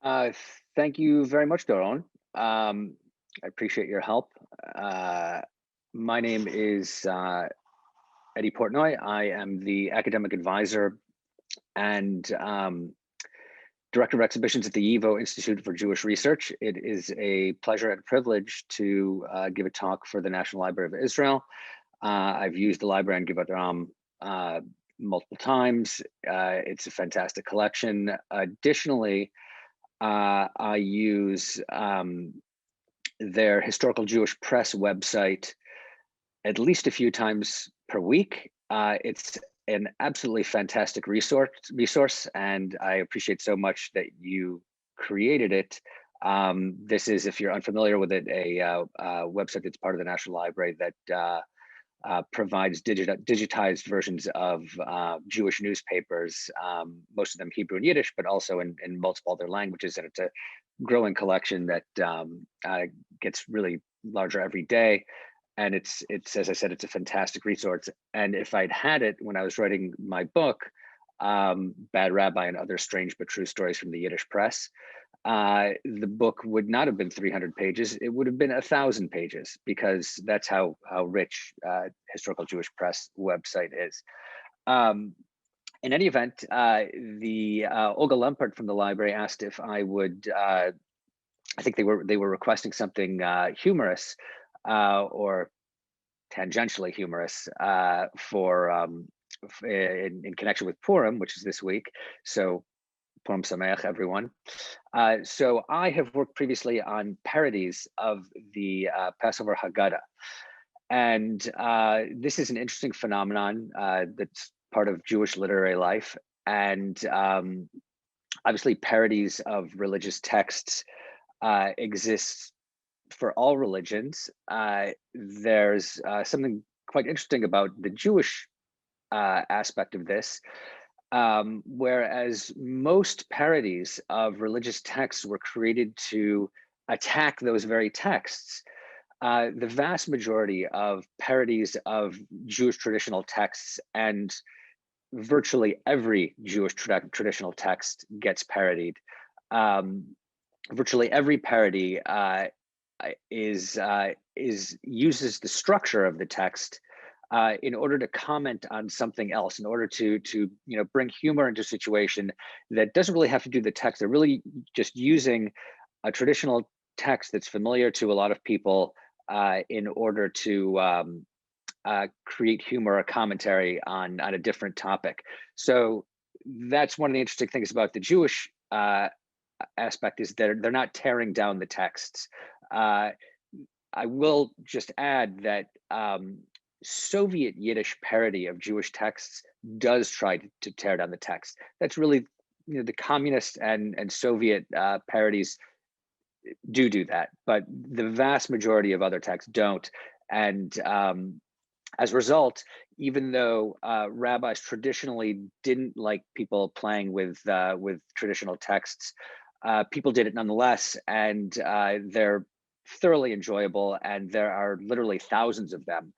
Uh, Thank you very much, Doron. I appreciate your help. Uh, my name is Eddy Portnoy. I am the academic advisor and director of exhibitions at the YIVO Institute for Jewish Research. It is a pleasure and privilege to give a talk for the National Library of Israel. I've used the library in Givat Ram multiple times. It's a fantastic collection. Additionally, I use their historical Jewish press website at least a few times per week. It's an absolutely fantastic resource, and I appreciate so much that you created it. This is, if you're unfamiliar with it, a website that's part of the National Library that provides digitized versions of Jewish newspapers, most of them Hebrew and Yiddish, but also in multiple other languages. And it's a growing collection that gets really larger every day. And it's as I said, it's a fantastic resource. And if I'd had it when I was writing my book, Bad Rabbi and Other Strange But True Stories from the Yiddish Press, the book would not have been 300 pages. It would have been 1,000 pages, because that's how rich historical Jewish press website is. Um, in any event, the Olga Lempert from the library asked if I would. I think they were requesting something humorous or tangentially humorous for in connection with Purim, which is this week. So Purim Sameach, everyone. So I have worked previously on parodies of the Passover Haggadah. And this is an interesting phenomenon that's part of Jewish literary life. And obviously, parodies of religious texts exist for all religions. There's something quite interesting about the Jewish aspect of this. Whereas most parodies of religious texts were created to attack those very texts, the vast majority of parodies of Jewish traditional texts, and virtually every Jewish traditional text gets parodied. Virtually every parody uses the structure of the text in order to comment on something else, in order to bring humor into a situation that doesn't really have to do with the text. They're really just using a traditional text that's familiar to a lot of people in order to create humor or commentary on a different topic. So that's one of the interesting things about the Jewish aspect, is that they're not tearing down the texts. I will just add that Soviet Yiddish parody of Jewish texts does try to tear down the text. That's really, the communist and Soviet parodies do that, but the vast majority of other texts don't. And as a result, even though rabbis traditionally didn't like people playing with traditional texts, people did it nonetheless, and they're thoroughly enjoyable. And there are literally thousands of them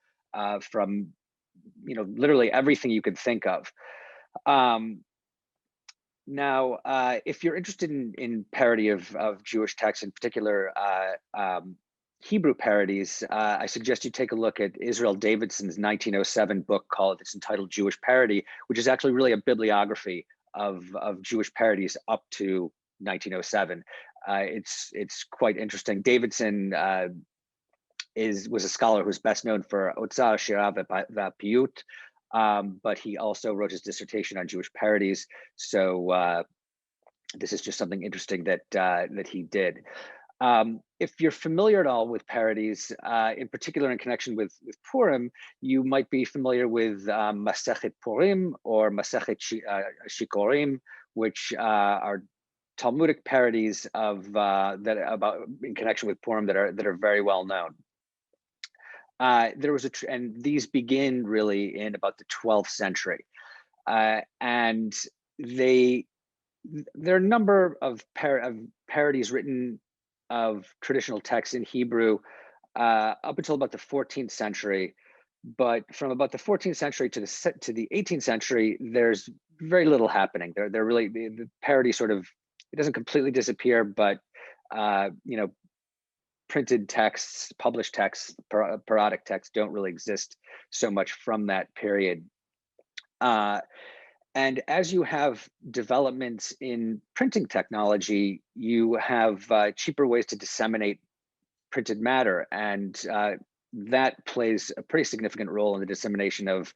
from literally everything you could think of. Now, if you're interested in parody of Jewish texts, in particular Hebrew parodies, I suggest you take a look at Israel Davidson's 1907 book called It's Entitled Jewish Parody, which is actually really a bibliography of Jewish parodies up to 1907. It's quite interesting. Davidson was a scholar who's best known for Otzar Shira V'Piyut, but he also wrote his dissertation on Jewish parodies. So this is just something interesting that he did. If you're familiar at all with parodies, in particular in connection with Purim, you might be familiar with Masechet Purim or Masechet Shikorim, which are Talmudic parodies of that about in connection with Purim that are very well known. There was and these begin really in about the 12th century, and there are a number of parodies written of traditional texts in Hebrew up until about the 14th century. But from about the 14th century to the 18th century, there's very little happening. They're really the parody sort of it doesn't completely disappear, but printed texts, published texts, parodic texts don't really exist so much from that period. And as you have developments in printing technology, you have cheaper ways to disseminate printed matter, and that plays a pretty significant role in the dissemination of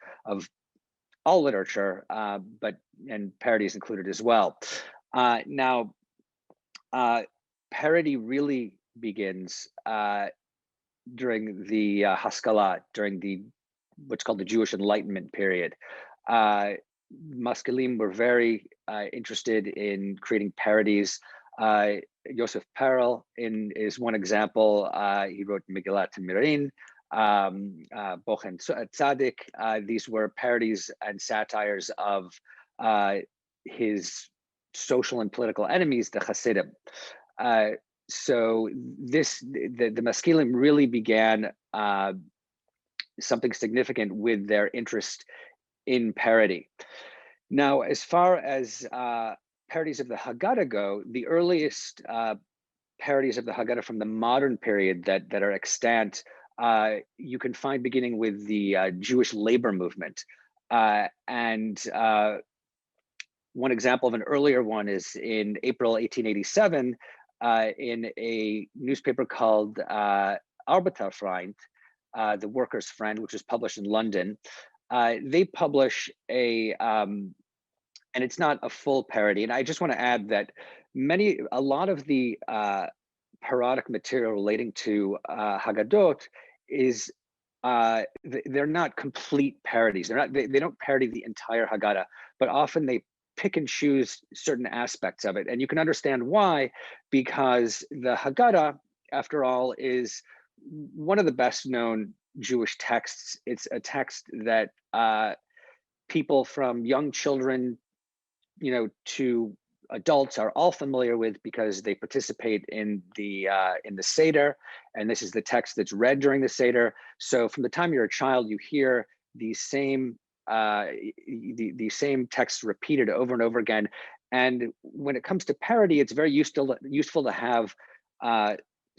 all literature, and parodies included as well. Now, parody really begins during the Haskalah, during what's called the Jewish Enlightenment period. Maskilim were very interested in creating parodies. Yosef Perel is one example. He wrote Megillat Mirin, Bochen Tzadik. These were parodies and satires of his social and political enemies, the Hasidim. So the Maskilim really began something significant with their interest in parody. Now, as far as parodies of the Haggadah go, the earliest parodies of the Haggadah from the modern period that are extant, you can find beginning with the Jewish labor movement. And one example of an earlier one is in April 1887, in a newspaper called Arbeiterfreund, the Workers' Friend, which was published in London. They publish and it's not a full parody. And I just want to add that a lot of the parodic material relating to Haggadot is they're not complete parodies. They don't parody the entire Haggadah, but often they pick and choose certain aspects of it. And you can understand why, because the Haggadah, after all, is one of the best known Jewish texts. It's a text that people from young children, to adults are all familiar with because they participate in the Seder, and this is the text that's read during the Seder. So from the time you're a child, you hear the same texts repeated over and over again. And when it comes to parody, it's very useful to have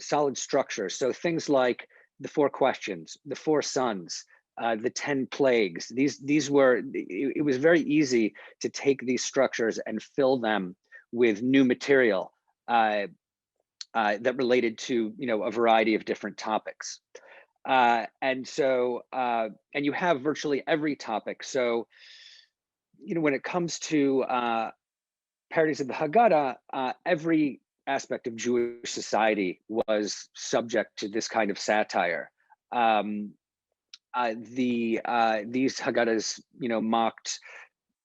solid structure. So things like the 4 questions, the 4 sons, the 10 plagues. It was very easy to take these structures and fill them with new material that related to a variety of different topics. And you have virtually every topic. So, when it comes to parodies of the Haggadah, every aspect of Jewish society was subject to this kind of satire. These Haggadahs, mocked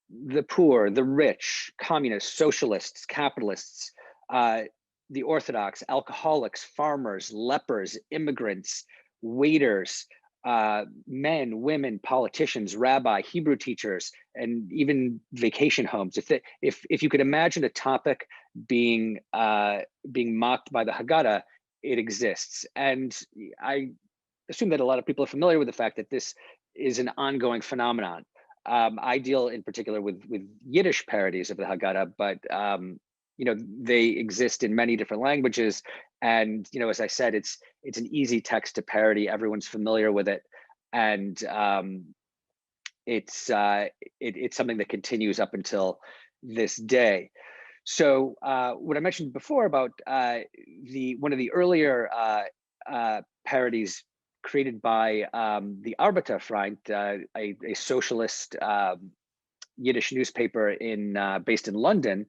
the poor, the rich, communists, socialists, capitalists, the Orthodox, alcoholics, farmers, lepers, immigrants, waiters, men, women, politicians, rabbi, Hebrew teachers, and even vacation homes. If you could imagine a topic being mocked by the Haggadah, it exists. And I assume that a lot of people are familiar with the fact that this is an ongoing phenomenon. I deal in particular with Yiddish parodies of the Haggadah, but they exist in many different languages. And as I said, it's an easy text to parody. Everyone's familiar with it, and it's something that continues up until this day. So what I mentioned before about one of the earlier parodies created by the Arbeiterfreund, a socialist Yiddish newspaper based in London.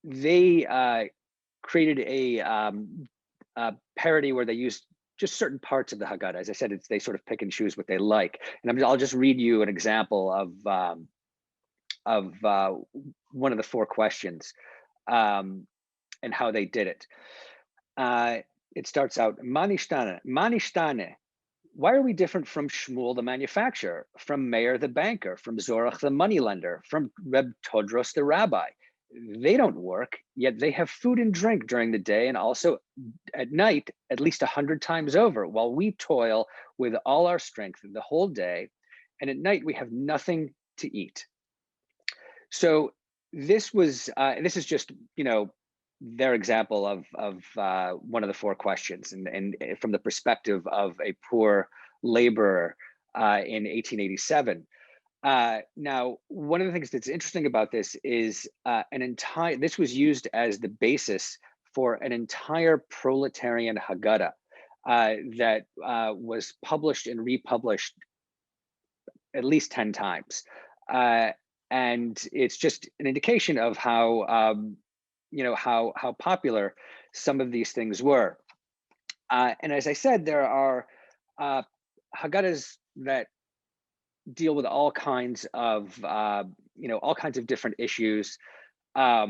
They created a parody where they used just certain parts of the Haggadah. As I said, they sort of pick and choose what they like. And I'll just read you an example of one of the 4 questions and how they did it. It starts out, Manishtane. Why are we different from Shmuel the manufacturer, from Meir the banker, from Zorach the moneylender, from Reb Todros the rabbi? They don't work, yet they have food and drink during the day and also at night at least 100 times over, while we toil with all our strength the whole day, and at night we have nothing to eat. So this is just, their example of one of the four questions, and from the perspective of a poor laborer in 1887. Now, one of the things that's interesting about this is this was used as the basis for an entire proletarian Haggadah that was published and republished at least 10 times. And it's just an indication of how, how popular some of these things were. And as I said, there are Haggadahs that deal with all kinds of, all kinds of different issues. As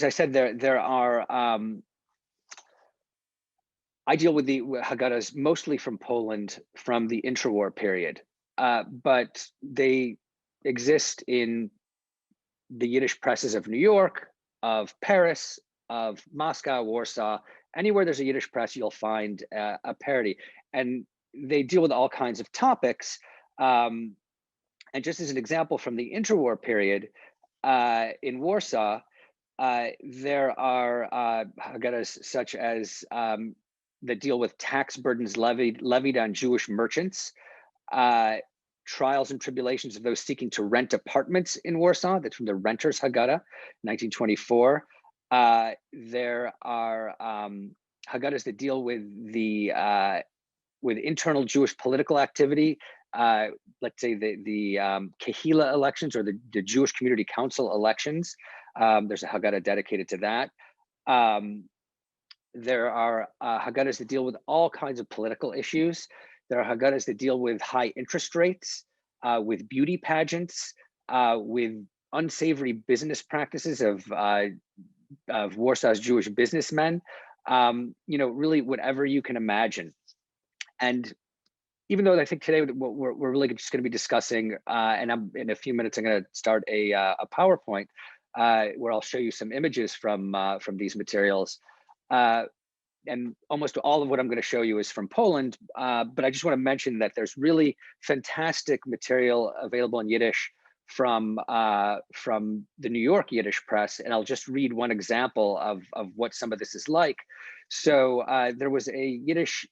I said, there are, I deal with the Haggadahs mostly from Poland from the intra-war period, but they exist in the Yiddish presses of New York, of Paris, of Moscow, Warsaw. Anywhere there's a Yiddish press, you'll find a parody, and they deal with all kinds of topics. And just as an example from the interwar period, in Warsaw, there are Haggadahs such as that deal with tax burdens levied on Jewish merchants, trials and tribulations of those seeking to rent apartments in Warsaw. That's from the Renters Haggadah, 1924. There are Haggadahs that deal with with internal Jewish political activity. Let's say the Kehila elections, or the Jewish Community Council elections. There's a Haggadah dedicated to that. There are Haggadahs that deal with all kinds of political issues. There are Haggadahs that deal with high interest rates, with beauty pageants, with unsavory business practices of Warsaw's Jewish businessmen. Really whatever you can imagine. And even though I think today we're really just going to be discussing, and in a few minutes I'm going to start a PowerPoint where I'll show you some images from these materials. And almost all of what I'm going to show you is from Poland, but I just want to mention that there's really fantastic material available in Yiddish from the New York Yiddish press, and I'll just read one example of what some of this is like. So there was a Yiddish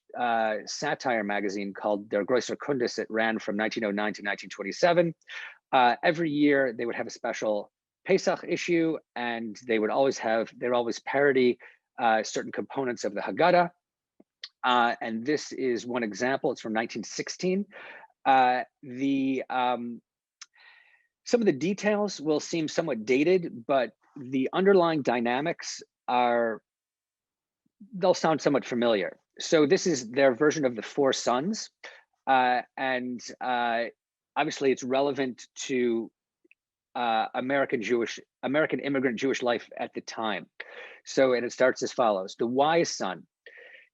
satire magazine called Der Grosser Kundis. It ran from 1909 to 1927. Every year they would have a special Pesach issue, and they would always parody certain components of the Haggadah. And this is one example. It's from 1916. Some of the details will seem somewhat dated, but the underlying dynamics they'll sound somewhat familiar. So this is their version of the Four Sons. And obviously it's relevant to American immigrant Jewish life at the time. So, and it starts as follows: the wise son,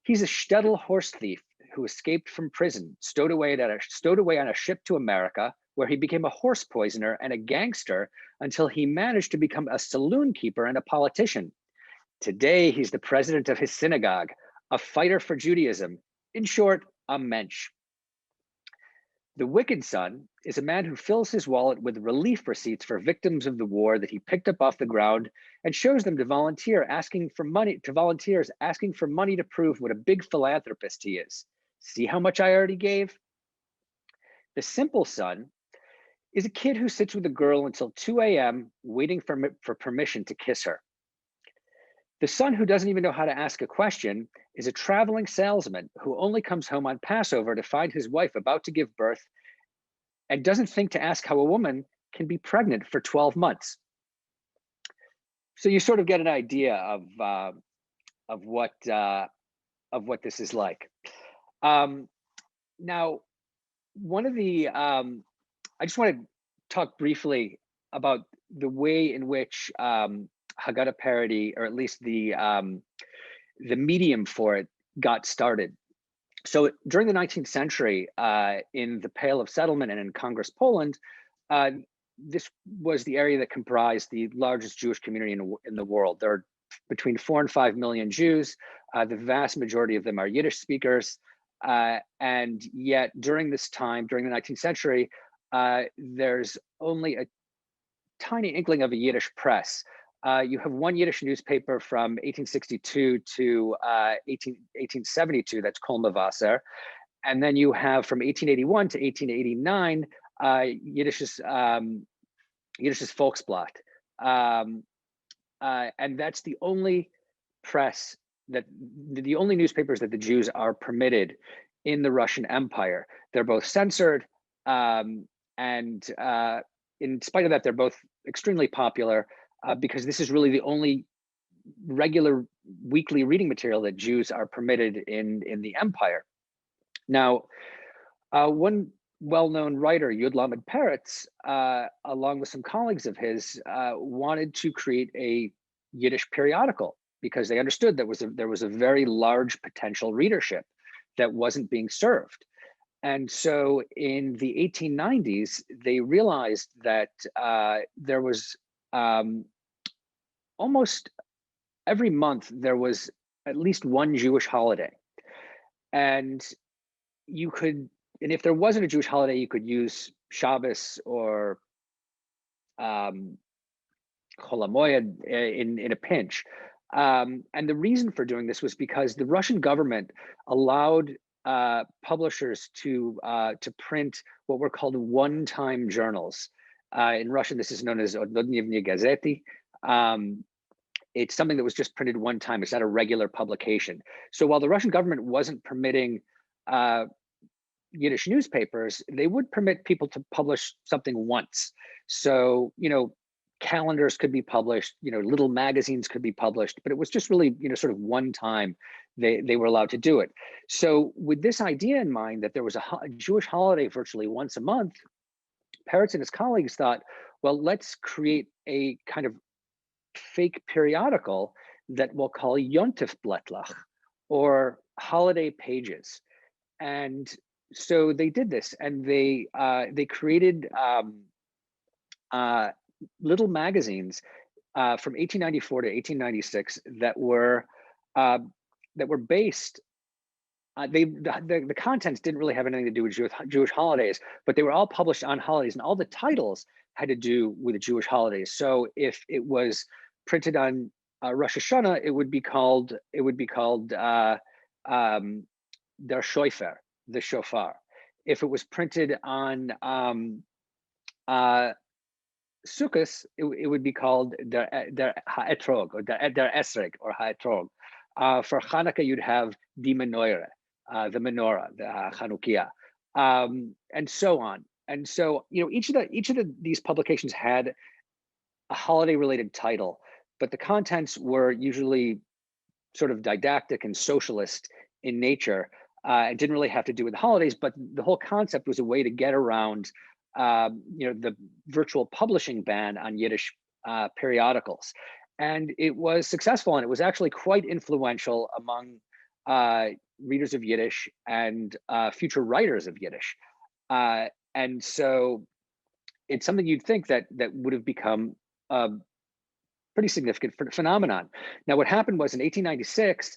he's a shtetl horse thief who escaped from prison, stowed away on a ship to America, where he became a horse poisoner and a gangster until he managed to become a saloon keeper and a politician. Today, he's the president of his synagogue, a fighter for Judaism. In short, a mensch. The wicked son is a man who fills his wallet with relief receipts for victims of the war that he picked up off the ground and shows them to volunteers asking for money to prove what a big philanthropist he is. See how much I already gave? The simple son is a kid who sits with a girl until 2 a.m. waiting for permission to kiss her. The son who doesn't even know how to ask a question is a traveling salesman who only comes home on Passover to find his wife about to give birth and doesn't think to ask how a woman can be pregnant for 12 months. So you sort of get an idea of what this is like. Now, one of the I just want to talk briefly about the way in which Haggadah parody, or at least the medium for it, got started. So during the 19th century, in the Pale of Settlement and in Congress, Poland, this was the area that comprised the largest Jewish community in the world. There are between 4 and 5 million Jews. The vast majority of them are Yiddish speakers. And yet during this time, during the 19th century, there's only a tiny inkling of a Yiddish press. You have one Yiddish newspaper from 1862 to 1872, that's Kol Mavasser. And then you have from 1881 to 1889, Yiddish's Volksblatt. And that's the only press the only newspapers that the Jews are permitted in the Russian Empire. They're both censored, and in spite of that, they're both extremely popular because this is really the only regular weekly reading material that Jews are permitted in the empire. Now, one well-known writer, Yud Lamed Peretz, along with some colleagues of his, wanted to create a Yiddish periodical because they understood there was a very large potential readership that wasn't being served. And so in the 1890s, they realized that there was almost every month there was at least one Jewish holiday. And if there wasn't a Jewish holiday, you could use Shabbos or Chol HaMoed in a pinch. And the reason for doing this was because the Russian government allowed publishers to print what were called one-time journals. In Russian, this is known as Odnodnevnie Gazety. It's something that was just printed one time. It's not a regular publication. So while the Russian government wasn't permitting Yiddish newspapers, they would permit people to publish something once. So, calendars could be published, little magazines could be published, but it was just really, sort of one time they were allowed to do it. So with this idea in mind that there was a Jewish holiday virtually once a month, Peretz and his colleagues thought, well, let's create a kind of fake periodical that we'll call Yontif Blättlach, or holiday pages. And so they did this, and they created little magazines from 1894 to 1896 that were based. The contents didn't really have anything to do with Jewish holidays, but they were all published on holidays, and all the titles had to do with the Jewish holidays. So if it was printed on Rosh Hashanah, it would be called Der Shofar, the shofar. If it was printed on Sukkot, it would be called der Ha'etrog, or der Esrog, or Ha'etrog. For Hanukkah, you'd have the menorah, the Chanukiah, and so on. And so, each of these publications had a holiday-related title, but the contents were usually sort of didactic and socialist in nature. It didn't really have to do with the holidays, but the whole concept was a way to get around the virtual publishing ban on Yiddish periodicals. And it was successful, and it was actually quite influential among readers of Yiddish and future writers of Yiddish. And so it's something you'd think that would have become a pretty significant phenomenon. Now, what happened was in 1896,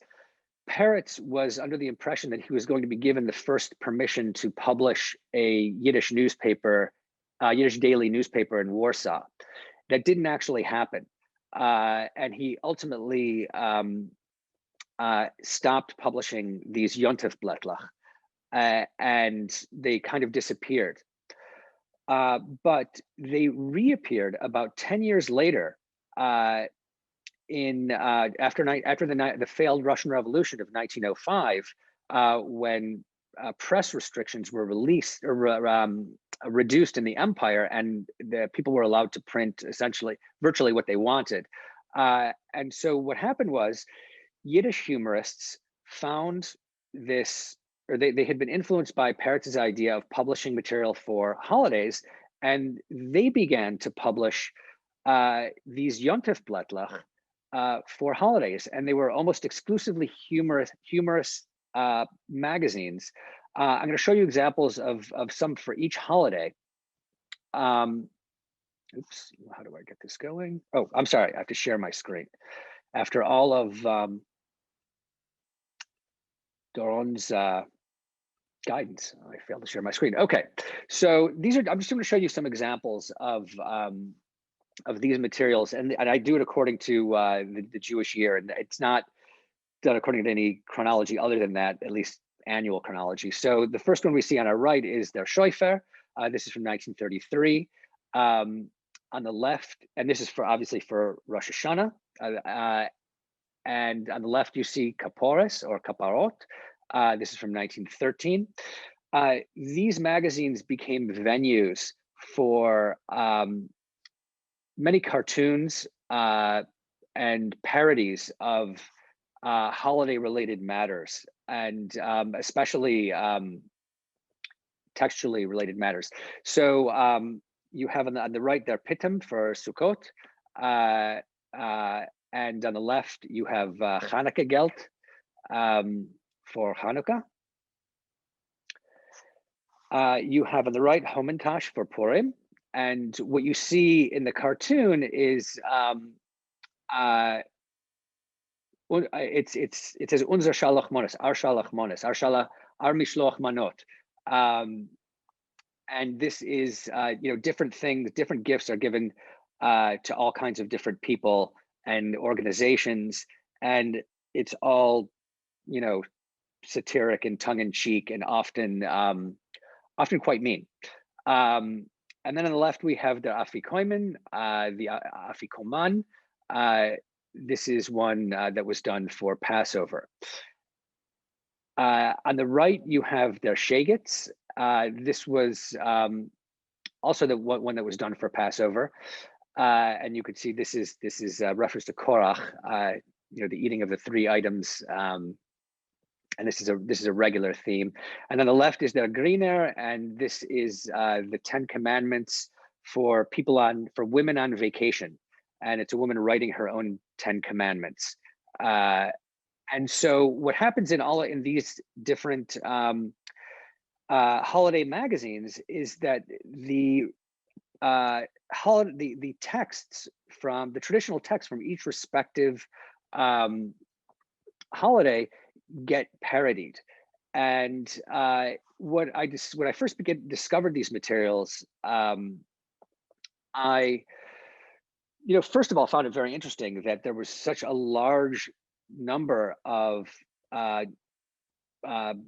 Peretz was under the impression that he was going to be given the first permission to publish a Yiddish newspaper, Yiddish daily newspaper in Warsaw. That didn't actually happen. And he ultimately stopped publishing these Yontif Blättlach, and they kind of disappeared. But they reappeared about 10 years later after the failed Russian Revolution of 1905, when press restrictions were reduced in the empire, and the people were allowed to print essentially virtually what they wanted. And so what happened was Yiddish humorists found this, or they had been influenced by Peretz's idea of publishing material for holidays, and they began to publish these Yontif Blättlach for holidays, and they were almost exclusively humorous magazines. I'm going to show you examples of some for each holiday. Oops, how do I get this going? Oh, I'm sorry, I have to share my screen. After all of Doron's guidance. I failed to share my screen. Okay, so these are, I'm just going to show you some examples of these materials, and I do it according to the Jewish year, and it's not done according to any chronology other than that, at least annual chronology. So the first one we see on our right is their Shofar. This is from 1933. On the left, and this is for obviously for Rosh Hashanah. And on the left, you see Kapores or Kaparot. This is from 1913. These magazines became venues for many cartoons and parodies of holiday-related matters, and especially textually related matters. So you have on the right there Pitum for Sukkot, and on the left you have Hanukkah Gelt for Hanukkah. You have on the right Homintash for Purim, and what you see in the cartoon is it says Unser Shalach Monos, our Shalach Monos, our Mishloach Manot. And this is, different things, different gifts are given to all kinds of different people and organizations, and it's all, satiric and tongue-in-cheek, and often quite mean. And then on the left we have the Afikoman, the Afikoman. This is one that was done for Passover. On the right you have their Shagets. This was also the one that was done for Passover, and you could see this is reference to Korach, the eating of the 3 items, and this is a regular theme. And on the left is their Greener, and this is the 10 Commandments for women on vacation, and it's a woman writing her own 10 Commandments. And so what happens in these different holiday magazines is that the texts from the traditional texts from each respective holiday get parodied. And when I first discovered these materials, I first of all found it very interesting that there was such a large number of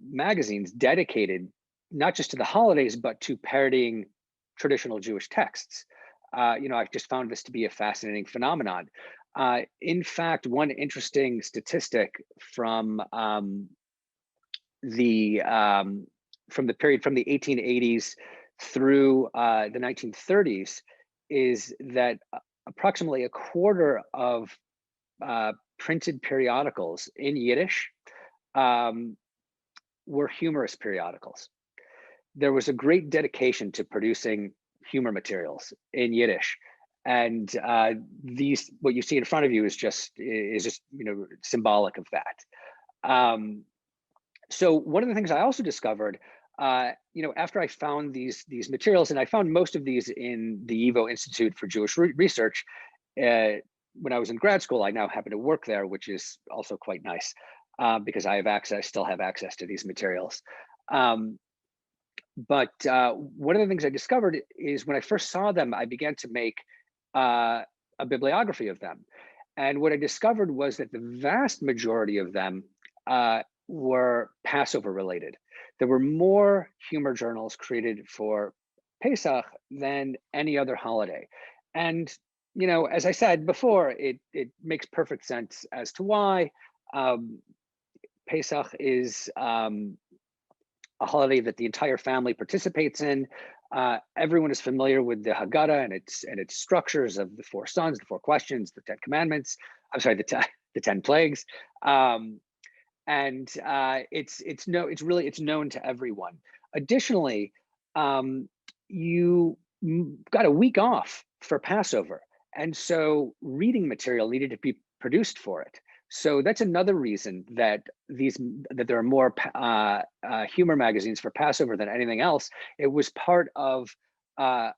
magazines dedicated not just to the holidays, but to parodying traditional Jewish texts. I've just found this to be a fascinating phenomenon. In fact, one interesting statistic from the period from the 1880s through the 1930s is that approximately a quarter of printed periodicals in Yiddish were humorous periodicals. There was a great dedication to producing humor materials in Yiddish, and what you see in front of you is just symbolic of that. So one of the things I also discovered, after I found these materials, and I found most of these in the YIVO Institute for Jewish Research. When I was in grad school, I now happen to work there, which is also quite nice because I still have access to these materials. But one of the things I discovered is when I first saw them, I began to make a bibliography of them. And what I discovered was that the vast majority of them were Passover related. There were more humor journals created for Pesach than any other holiday. And, as I said before, it makes perfect sense as to why. Pesach is a holiday that the entire family participates in. Everyone is familiar with the Haggadah and its structures of the 4 sons, the 4 questions, the 10 commandments. I'm sorry, the 10 plagues, and it's known to everyone. Additionally, you got a week off for Passover, and so reading material needed to be produced for it. So that's another reason that there are more humor magazines for Passover than anything else. It was part of a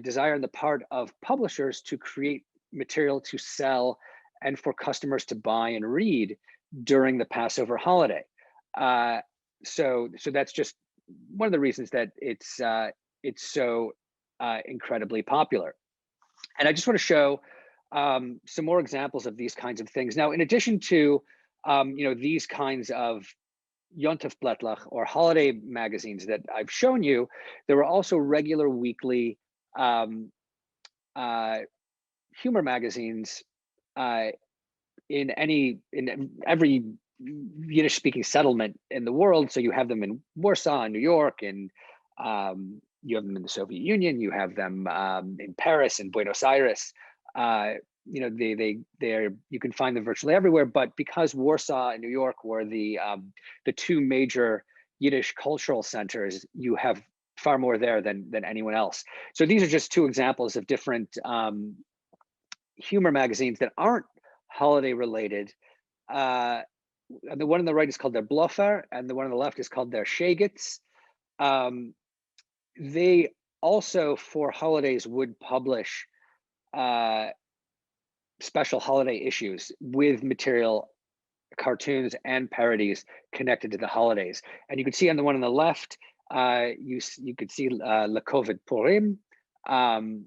desire on the part of publishers to create material to sell and for customers to buy and read during the Passover holiday. So that's just one of the reasons that it's so incredibly popular. And I just want to show some more examples of these kinds of things. Now, in addition to these kinds of Yontef Blättlach or holiday magazines that I've shown you, there were also regular weekly humor magazines in every Yiddish speaking settlement in the world. So you have them in Warsaw, New York, and you have them in the Soviet Union, you have them in Paris and Buenos Aires. You can find them virtually everywhere, but because Warsaw and New York were the two major Yiddish cultural centers, you have far more there than anyone else. So these are just two examples of different humor magazines that aren't holiday related. The one on the right is called their Bluffer, and the one on the left is called their Shegitz. They also, for holidays, would publish special holiday issues with material, cartoons and parodies connected to the holidays. And you can see on the one on the left, you could see Le Coven Purim. And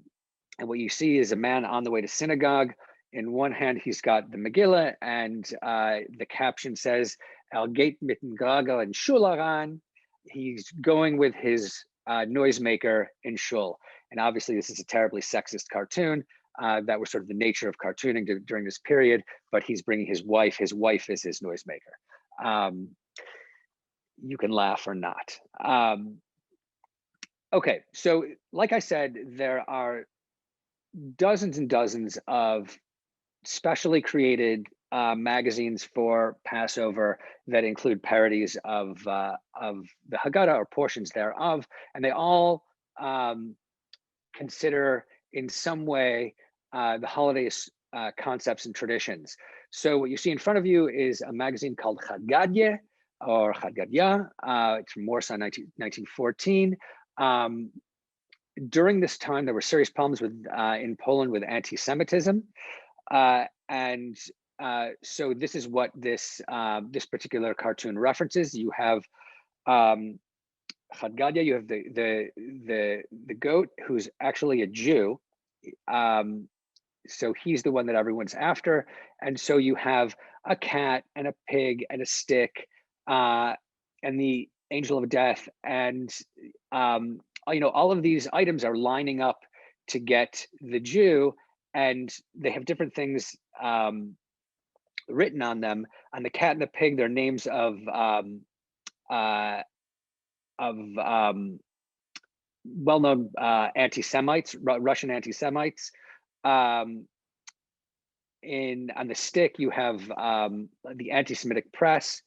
what you see is a man on the way to synagogue. In one hand, he's got the Megillah, and the caption says, "El geht mitten Gagel and Shularan." He's going with his noisemaker in shul. And obviously, this is a terribly sexist cartoon. That was sort of the nature of cartooning during this period, but he's bringing his wife. His wife is his noisemaker. You can laugh or not. Okay, so like I said, there are dozens and dozens of specially created magazines for Passover that include parodies of the Haggadah or portions thereof, and they all consider in some way the holidays concepts and traditions. So what you see in front of you is a magazine called Haggadah or Haggadah. It's from Warsaw, 1914. During this time, there were serious problems with in Poland with anti-Semitism, and so this is what this particular cartoon references. You have Haggadah. You have the goat who's actually a Jew. So he's the one that everyone's after, and so you have a cat and a pig and a stick, and the angel of death, and all of these items are lining up to get the Jew, and they have different things written on them. On the cat and the pig, they're names of well-known anti-Semites, Russian anti-Semites. On the stick, you have the anti-Semitic press.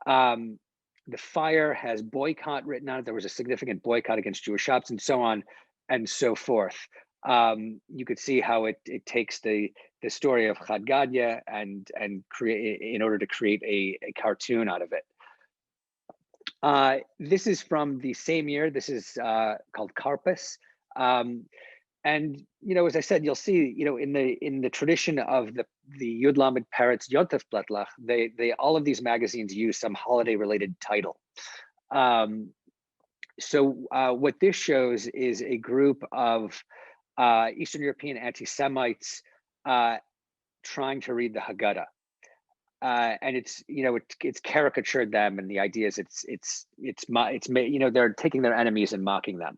The fire has boycott written on it. There was a significant boycott against Jewish shops, and so on and so forth. You could see how it takes the story of Haggadah and create in order to create a cartoon out of it. This is from the same year. This is called Karpus. And as I said, you'll see, in the tradition of the Yud Lamed Peretz Yontef Blättlach, they all of these magazines use some holiday related title. So what this shows is a group of Eastern European anti-Semites trying to read the Haggadah. And it's caricatured them, and the idea is they're taking their enemies and mocking them.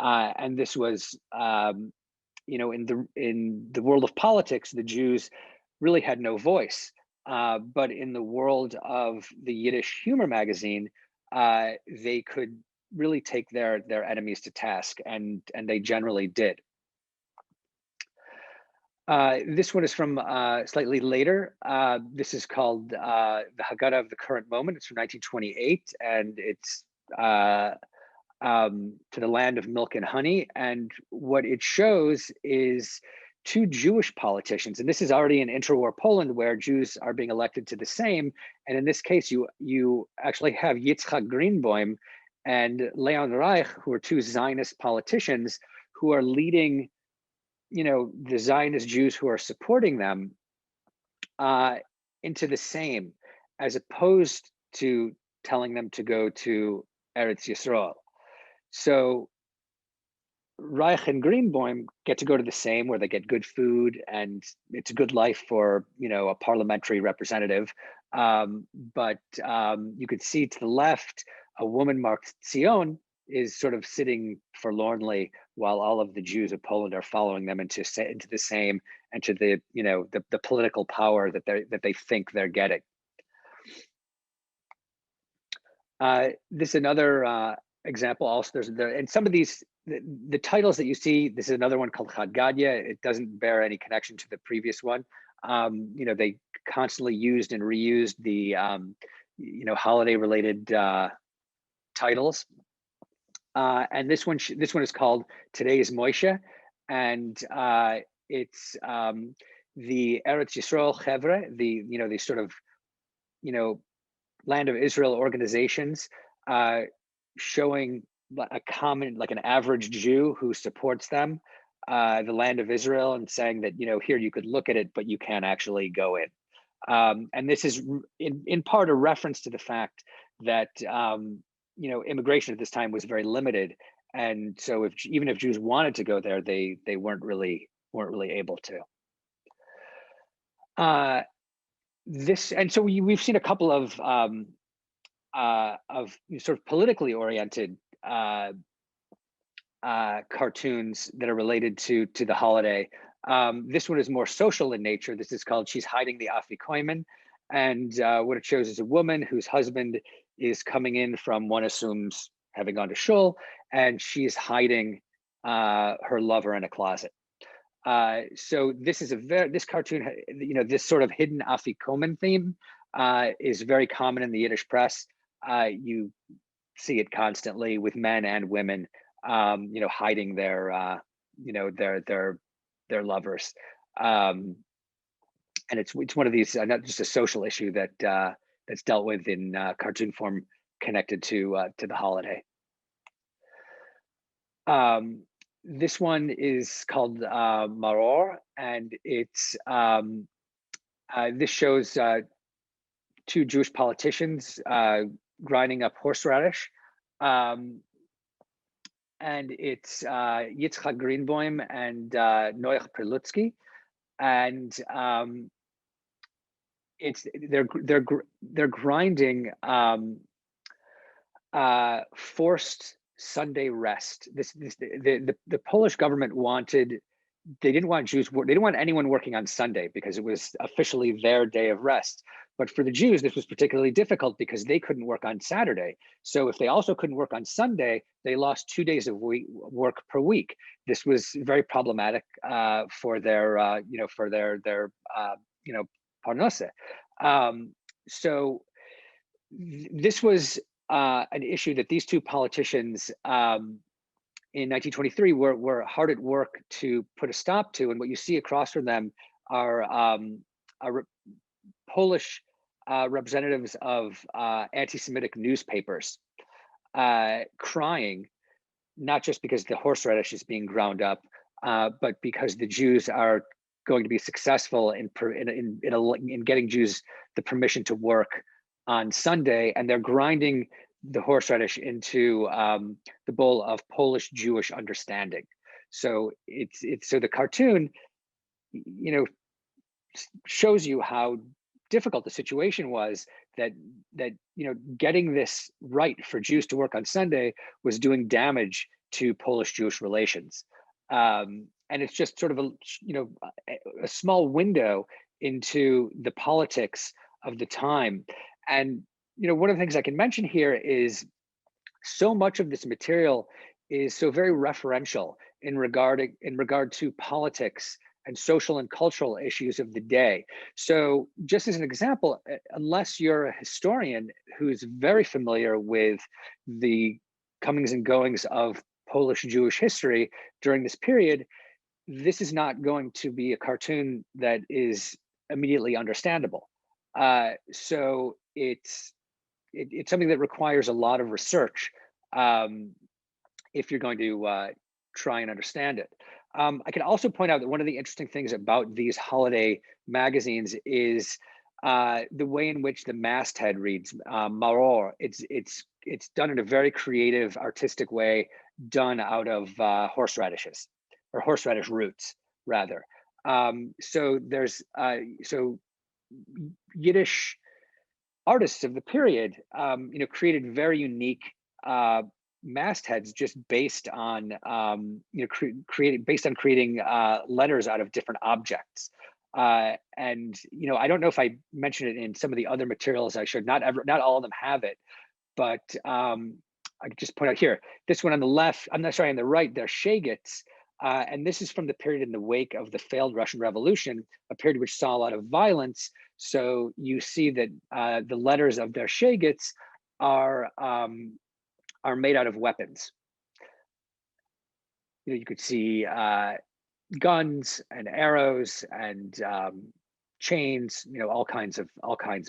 And this was, in the world of politics, the Jews really had no voice. But in the world of the Yiddish humor magazine, they could really take their enemies to task, and they generally did. This one is from slightly later. This is called the Haggadah of the Current Moment. It's from 1928, and it's to the land of milk and honey. And what it shows is two Jewish politicians, and this is already in interwar Poland, where Jews are being elected to the Sejm. And in this case, you actually have Yitzhak Greenbaum and Leon Reich, who are two Zionist politicians who are leading the Zionist Jews who are supporting them into the Sejm, as opposed to telling them to go to Eretz Yisrael. So Reich and Greenbaum get to go to the same, where they get good food and it's a good life for, a parliamentary representative. But you could see to the left, a woman marked Zion is sort of sitting forlornly while all of the Jews of Poland are following them into the same and to the political power that they think they're getting. This is another example. Also, and some of these the titles that you see. This is another one called Haggadah. It doesn't bear any connection to the previous one. They constantly used and reused the holiday-related titles. And this one is called Today's Moshe, and it's the Eretz Yisrael Chevre, the sort of Land of Israel organizations, showing a common, like an average Jew who supports them, the Land of Israel, and saying that, here you could look at it, but you can't actually go in. And this is in part a reference to the fact that, immigration at this time was very limited. And so even if Jews wanted to go there, they weren't really able to. And so we've seen a couple of sort of politically oriented cartoons that are related to the holiday. This one is more social in nature. This is called She's Hiding the Afikoman. And what it shows is a woman whose husband is coming in from, one assumes, having gone to shul, and she's hiding her lover in a closet. So this is this cartoon, this sort of hidden Afikoman theme is very common in the Yiddish press. You see it constantly with men and women, hiding their lovers. And it's one of these, not just a social issue that's dealt with in cartoon form connected to the holiday. This one is called Maror, and it's this shows two Jewish politicians grinding up horseradish, and it's Yitzchak Greenbaum and Noach Perlutsky, and they're grinding forced Sunday rest. The Polish government they didn't want Jews, they didn't want anyone working on Sunday because it was officially their day of rest. But for the Jews, this was particularly difficult because they couldn't work on Saturday. So if they also couldn't work on Sunday, they lost 2 days of work per week. This was very problematic for their parnose. So this was an issue that these two politicians in 1923 were hard at work to put a stop to. And what you see across from them are Polish representatives of anti-Semitic newspapers crying, not just because the horseradish is being ground up, but because the Jews are going to be successful in getting Jews the permission to work on Sunday, and they're grinding the horseradish into the bowl of Polish Jewish understanding. So so the cartoon, shows you how difficult the situation was, that getting this right for Jews to work on Sunday was doing damage to Polish Jewish relations. And it's just sort of a small window into the politics of the time. And one of the things I can mention here is so much of this material is so very referential in regard to politics and social and cultural issues of the day. So just as an example, unless you're a historian who's very familiar with the comings and goings of Polish Jewish history during this period, this is not going to be a cartoon that is immediately understandable. So it's something that requires a lot of research if you're going to try and understand it. I can also point out that one of the interesting things about these holiday magazines is the way in which the masthead reads, maror, it's done in a very creative, artistic way, done out of horseradishes, or horseradish roots, rather. So there's so Yiddish artists of the period, created very unique mastheads just based on, creating letters out of different objects. And I don't know if I mentioned it in some of the other materials I showed. Not all of them have it, but I could just point out here, this one on the left, on the right, they're shagets. And this is from the period in the wake of the failed Russian Revolution, a period which saw a lot of violence. So you see that the letters of their shagets are made out of weapons. You could see guns and arrows and chains, all kinds of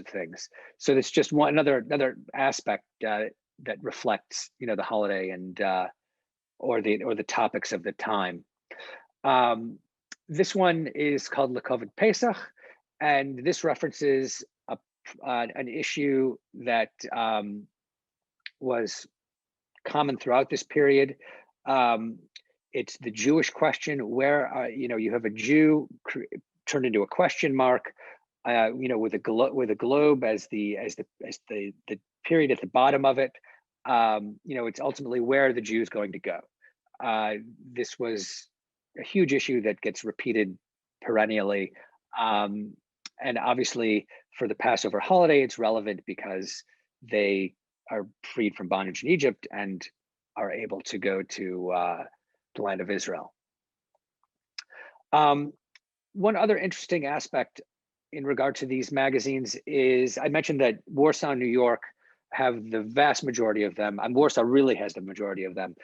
things. So it's just another aspect that reflects, the holiday and or the topics of the time. This one is called the Coven Pesach, and this references an issue that was common throughout this period. It's the Jewish question, where you have a Jew turned into a question mark, with a globe as the period at the bottom of it. It's ultimately where are the Jews going to go. This was a huge issue that gets repeated perennially. And obviously for the Passover holiday, it's relevant because they are freed from bondage in Egypt and are able to go to the land of Israel. One other interesting aspect in regard to these magazines is, I mentioned that Warsaw and New York have the vast majority of them, and Warsaw really has the majority of them.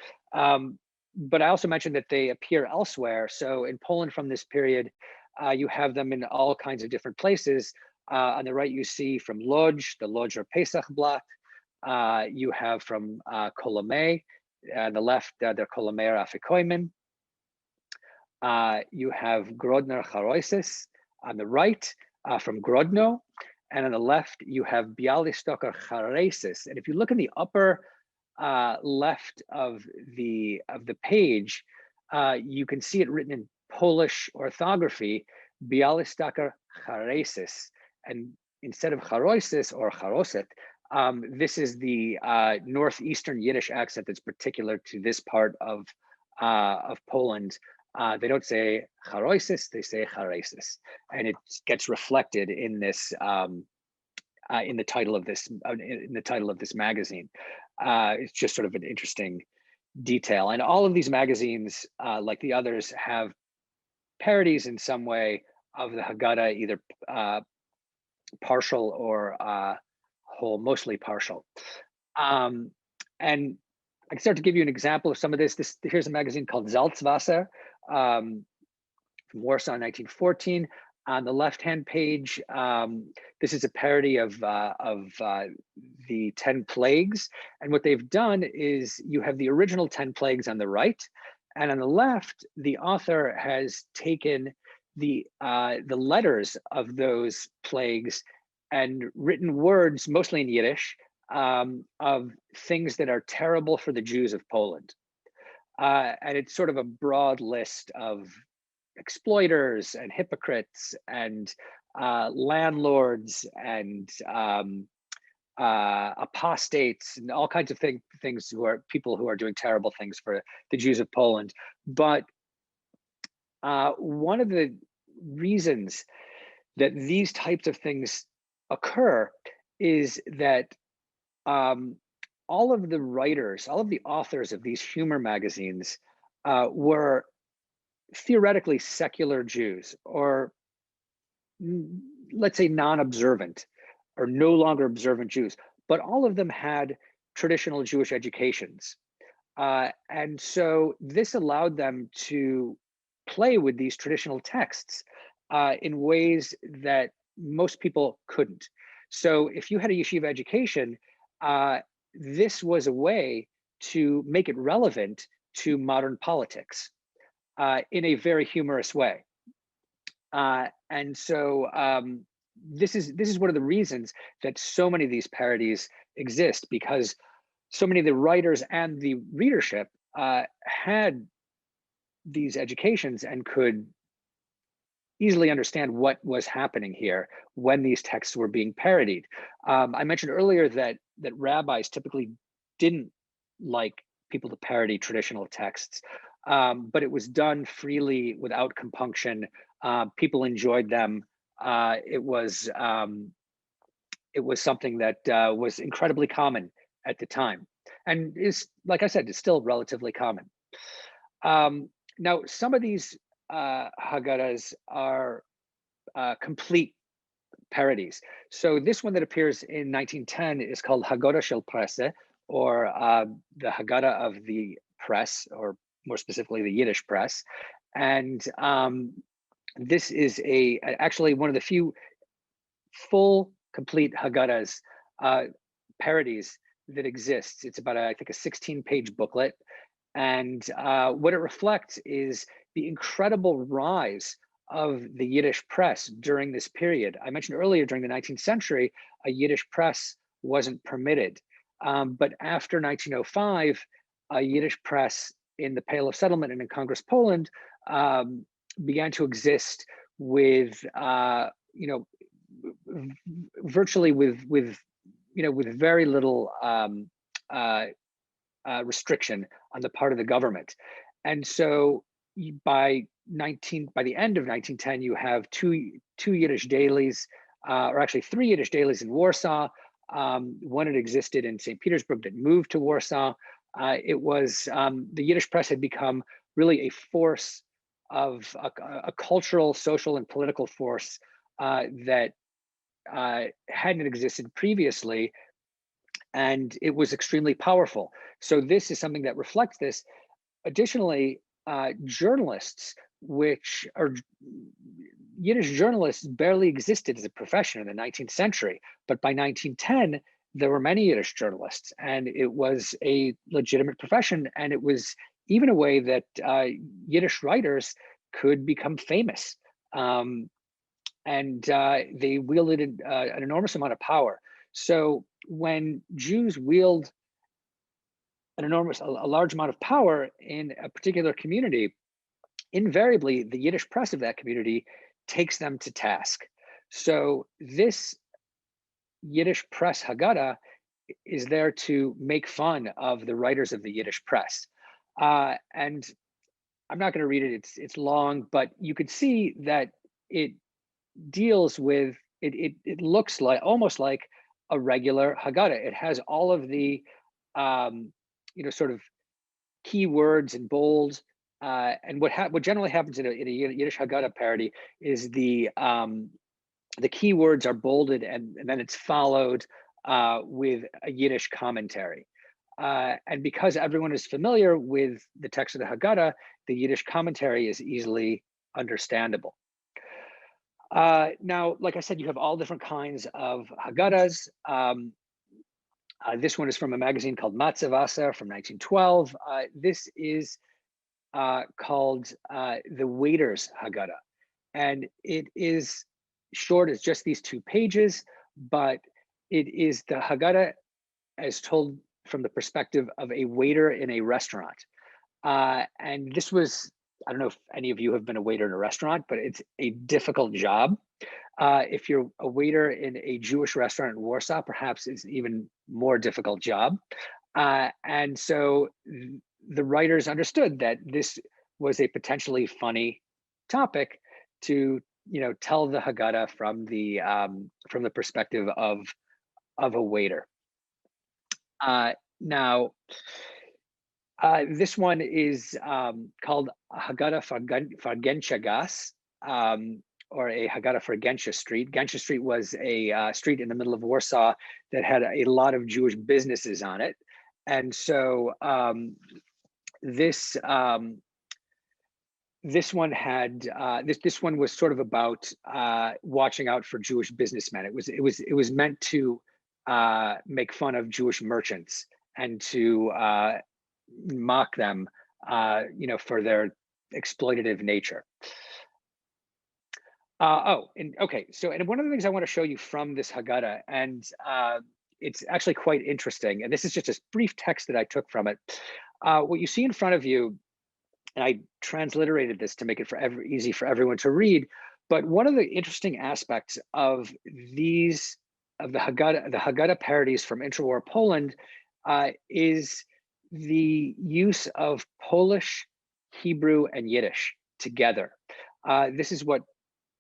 But I also mentioned that they appear elsewhere. So in Poland from this period, you have them in all kinds of different places. On the right, you see from Lodz, the Lodz or Pesach Blatt. You have from Kolomé. On the left, they're Kolomé or Afikoman. You have Grodner Charoisis on the right, from Grodno. And on the left, you have Bialystok or Charesis. And if you look in the upper left of the page, you can see it written in Polish orthography, Bialystok Charesis. And instead of Charoisis or Charoset, this is the northeastern Yiddish accent that's particular to this part of Poland. They don't say Charoisis, they say Charesis, and it gets reflected in this in the title of this magazine. It's just sort of an interesting detail. And all of these magazines, like the others, have parodies in some way of the Haggadah, either partial or whole, mostly partial. And I can start to give you an example of some of this. Here's a magazine called Salzwasser, from Warsaw in 1914. On the left-hand page, this is a parody of the 10 plagues. And what they've done is you have the original 10 plagues on the right, and on the left, the author has taken the letters of those plagues and written words, mostly in Yiddish, of things that are terrible for the Jews of Poland. And it's sort of a broad list of exploiters and hypocrites and landlords and apostates and all kinds of things who are people who are doing terrible things for the Jews of Poland. But one of the reasons that these types of things occur is that all of the writers, all of the authors of these humor magazines were theoretically secular Jews, or let's say non-observant or no longer observant Jews, but all of them had traditional Jewish educations. And so this allowed them to play with these traditional texts in ways that most people couldn't. So if you had a yeshiva education, this was a way to make it relevant to modern politics in a very humorous way. And so this is one of the reasons that so many of these parodies exist, because so many of the writers and the readership had these educations and could easily understand what was happening here when these texts were being parodied. I mentioned earlier that rabbis typically didn't like people to parody traditional texts, but it was done freely without compunction. People enjoyed them. It was something that was incredibly common at the time, and is, like I said, it's still relatively common. Now, some of these Haggadahs are complete parodies. So this one that appears in 1910 is called Haggadah shel Presse, or the Haggadah of the Press, or more specifically the Yiddish press. And this is actually one of the few full, complete Haggadahs, parodies that exists. It's about, I think, a 16-page booklet. And what it reflects is the incredible rise of the Yiddish press during this period. I mentioned earlier, during the 19th century, a Yiddish press wasn't permitted. But after 1905, a Yiddish press in the Pale of Settlement and in Congress, Poland, began to exist with, virtually with very little restriction on the part of the government. And so by the end of 1910, you have two Yiddish dailies, or actually three Yiddish dailies in Warsaw. One had existed in St. Petersburg that moved to Warsaw. It was the Yiddish press had become really a force of a cultural, social, and political force that hadn't existed previously, and it was extremely powerful. So this is something that reflects this. Additionally, journalists, which are Yiddish journalists, barely existed as a profession in the 19th century, but by 1910, there were many Yiddish journalists, and it was a legitimate profession, and it was even a way that Yiddish writers could become famous. And they wielded an enormous amount of power. So when Jews wield a large amount of power in a particular community, invariably the Yiddish press of that community takes them to task. So this Yiddish press Haggadah is there to make fun of the writers of the Yiddish press. And I'm not going to read it, it's long, but you could see that it deals with, it looks like almost like a regular Haggadah. It has all of the sort of key words in bold, and what generally happens in a Yiddish Haggadah parody is the key words are bolded, and then it's followed with a Yiddish commentary. And because everyone is familiar with the text of the Haggadah, the Yiddish commentary is easily understandable. Now, like I said, you have all different kinds of Haggadahs. This one is from a magazine called Matzevasser from 1912. This is called the Waiter's Haggadah. And it is short, it's just these 2 pages, but it is the Haggadah as told from the perspective of a waiter in a restaurant. And this was, I don't know if any of you have been a waiter in a restaurant, but it's a difficult job. If you're a waiter in a Jewish restaurant in Warsaw, perhaps it's an even more difficult job. And so the writers understood that this was a potentially funny topic to, tell the Haggadah from the perspective of a waiter. Now, this one is called Haggadah Fargensha Gas, or a Haggadah for Gensha Street. Gensha Street was a street in the middle of Warsaw that had a lot of Jewish businesses on it. And so this one had this one was sort of about watching out for Jewish businessmen. It was meant to make fun of Jewish merchants and to mock them, for their exploitative nature. Okay. So, and one of the things I want to show you from this Haggadah, and it's actually quite interesting. And this is just a brief text that I took from it. What you see in front of you, and I transliterated this to make it easy for everyone to read. But one of the interesting aspects of the Haggadah parodies from interwar Poland is the use of Polish, Hebrew, and Yiddish together. This is what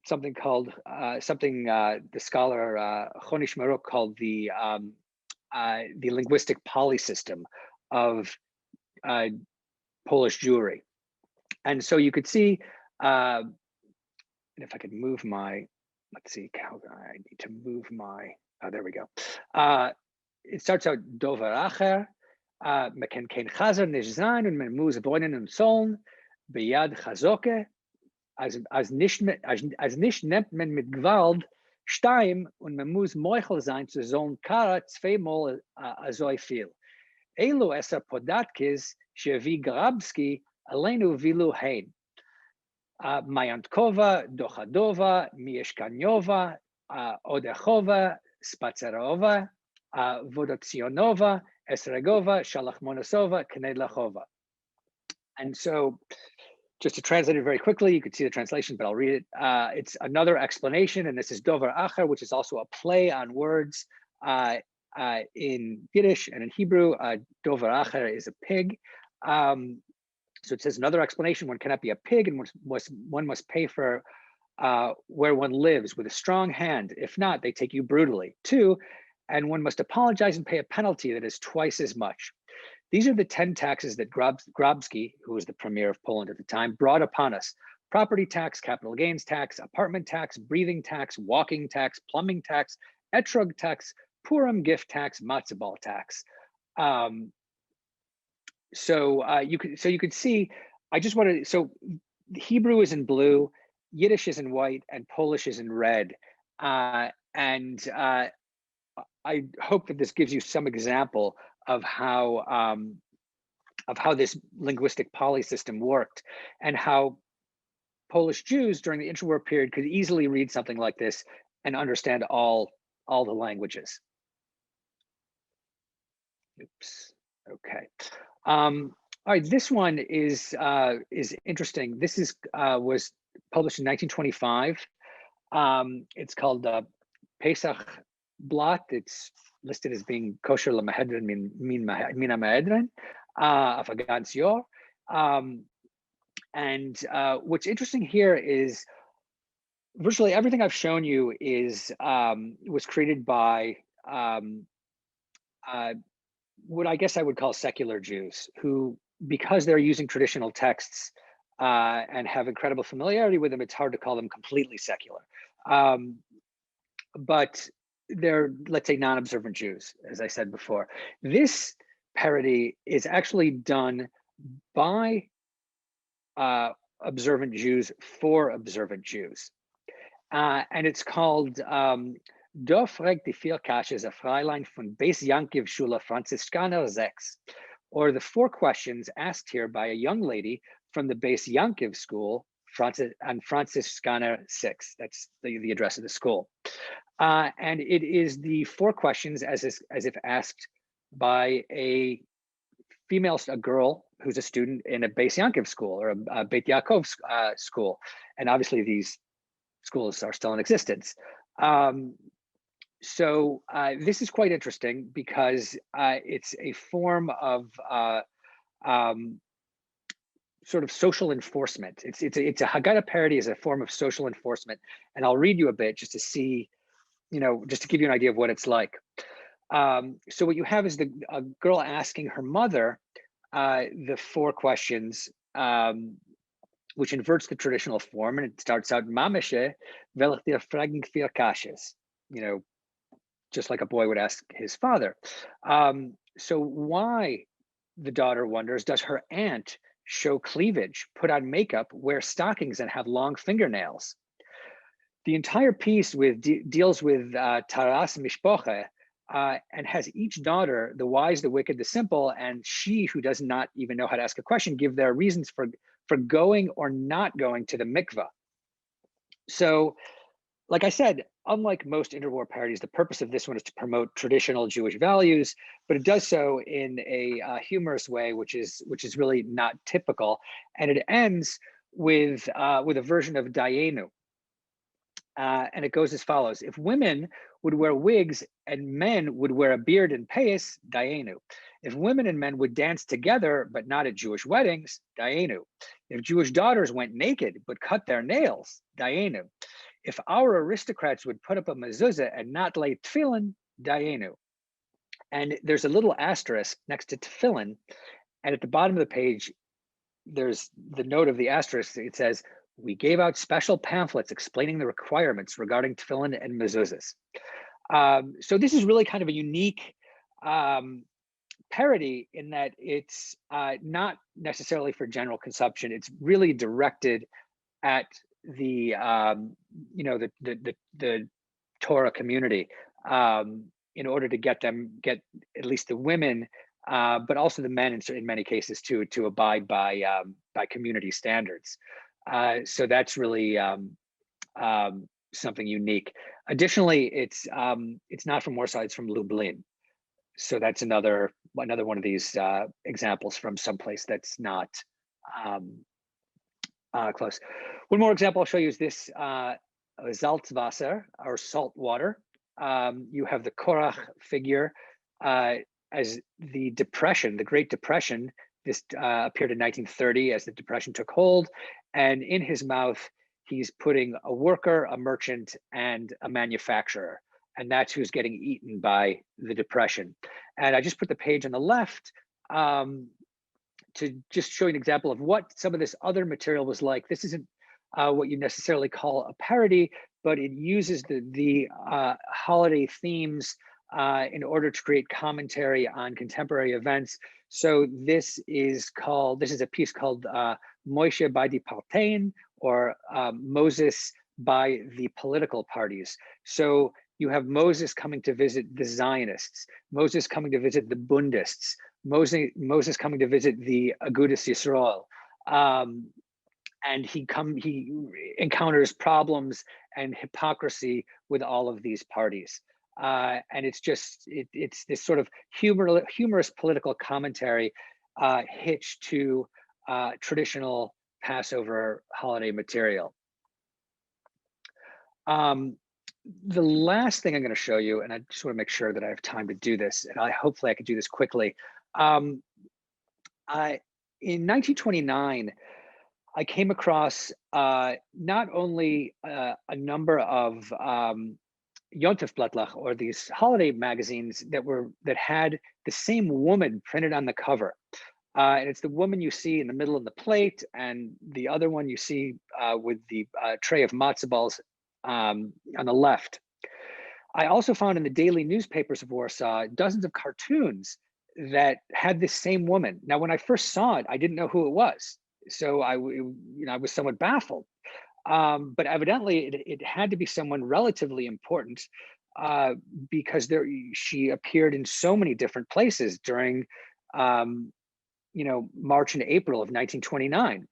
something called the scholar Honish Maruk called the linguistic polysystem of Polish Jewry. And so you could see, and if I could move my, let's see, how I need to move my, oh, there we go. It starts out Dover Acher, Meken Kein Chazer Nish Zain, und men muss boinen und sollen, beyad Chazoke, as nicht nimmt man mit Gewalt Stein und man muss Meuchel sein zu sollen Kara zweimal so viel. Elo esa Podatkis, shevi Grabski, Alenu vilu hein. Mayantkova, Dochadova, Mieszkaniova, Odechova, Spacerova, Vodotsionova, Esregova, Shalachmonosova, Knedlachova. And so, just to translate it very quickly, you can see the translation, but I'll read it. It's another explanation, and this is Dover Acher, which is also a play on words in Yiddish and in Hebrew. Dover Acher is a pig. So it says another explanation: one cannot be a pig, and one must pay for where one lives with a strong hand. If not, they take you brutally. 2, and one must apologize and pay a penalty that is twice as much. These are the 10 taxes that Grabski, who was the premier of Poland at the time, brought upon us: property tax, capital gains tax, apartment tax, breathing tax, walking tax, plumbing tax, etrog tax, Purim gift tax, matzah ball tax. So you could see, I just wanted, so Hebrew is in blue, Yiddish is in white, and Polish is in red. And I hope that this gives you some example of how this linguistic polysystem worked, and how Polish Jews during the interwar period could easily read something like this and understand all the languages. Oops. Okay. All right. This one is interesting. This was published in 1925. It's called Pesach Blot. It's listed as being kosher lemahedrin min hamahedrin of a ganz yor. And what's interesting here is virtually everything I've shown you was created by what I guess I would call secular Jews, who, because they're using traditional texts and have incredible familiarity with them, it's hard to call them completely secular. But they're, let's say, non-observant Jews, as I said before. This parody is actually done by observant Jews for observant Jews. And it's called Do fragt die vier Kasches a Freilein von Beis Yankiv Schule Franziskaner 6, or the 4 questions asked here by a young lady from the Beis Yankiv school on Franziskaner 6. That's the address of the school. And it is the 4 questions as if asked by a girl who's a student in a Beis Yankiv school or a Beit Yaakov school. And obviously these schools are still in existence. So this is quite interesting because it's a form of sort of social enforcement. It's a Haggadah parody as a form of social enforcement. And I'll read you a bit just to see, just to give you an idea of what it's like. So what you have is a girl asking her mother the 4 questions, which inverts the traditional form, and it starts out Mameshe welch dir fragen 4 Kashes, just like a boy would ask his father. So why, the daughter wonders, does her aunt show cleavage, put on makeup, wear stockings, and have long fingernails? The entire piece deals with Taras Mishpoche, and has each daughter, the wise, the wicked, the simple, and she who does not even know how to ask a question, give their reasons for going or not going to the mikvah. So, like I said, unlike most interwar parodies, the purpose of this one is to promote traditional Jewish values, but it does so in a humorous way, which is really not typical. And it ends with a version of Dayenu, and it goes as follows: if women would wear wigs and men would wear a beard and payas, Dayenu. If women and men would dance together, but not at Jewish weddings, Dayenu. If Jewish daughters went naked but cut their nails, Dayenu. If our aristocrats would put up a mezuzah and not lay tefillin, Dayenu. And there's a little asterisk next to tefillin, and at the bottom of the page, there's the note of the asterisk. It says, we gave out special pamphlets explaining the requirements regarding tefillin and mezuzahs. So this is really kind of a unique parody in that it's not necessarily for general consumption. It's really directed at the the Torah community, in order to get at least the women, but also the men in many cases to abide by community standards. So that's really something unique. Additionally, it's not from Warsaw; it's from Lublin. So that's another one of these examples from someplace that's not close. One more example I'll show you is this Salzwasser, or salt water. You have the Korach figure as the Depression, the Great Depression. This appeared in 1930 as the Depression took hold. And in his mouth, he's putting a worker, a merchant, and a manufacturer. And that's who's getting eaten by the Depression. And I just put the page on the left to just show you an example of what some of this other material was like. This isn't what you necessarily call a parody, but it uses the holiday themes in order to create commentary on contemporary events. So this is a piece called Moshe by the Partein, or Moses by the political parties. So you have Moses coming to visit the Zionists, Moses coming to visit the Bundists, Moses coming to visit the Agudas Yisrael. And he encounters problems and hypocrisy with all of these parties. And it's this sort of humorous political commentary hitched to traditional Passover holiday material. The last thing I'm going to show you, and I just want to make sure that I have time to do this, and hopefully I can do this quickly. In 1929, I came across not only a number of Yontif Blättlach, or these holiday magazines that had the same woman printed on the cover. And it's the woman you see in the middle of the plate, and the other one you see with the tray of matzo balls on the left. I also found in the daily newspapers of Warsaw dozens of cartoons that had this same woman. Now, when I first saw it, I didn't know who it was. So I was somewhat baffled. But evidently it had to be someone relatively important, because she appeared in so many different places during March and April of 1929.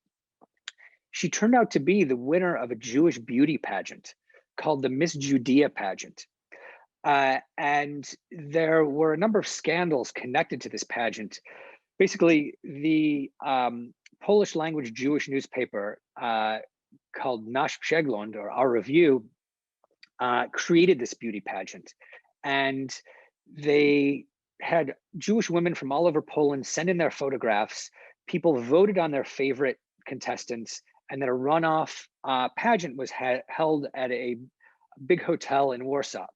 She turned out to be the winner of a Jewish beauty pageant called the Miss Judea pageant. And there were a number of scandals connected to this pageant. Basically, the Polish language Jewish newspaper called Nasz Przegląd, or Our Review, created this beauty pageant. And they had Jewish women from all over Poland send in their photographs. People voted on their favorite contestants, and then a runoff pageant was held at a big hotel in Warsaw.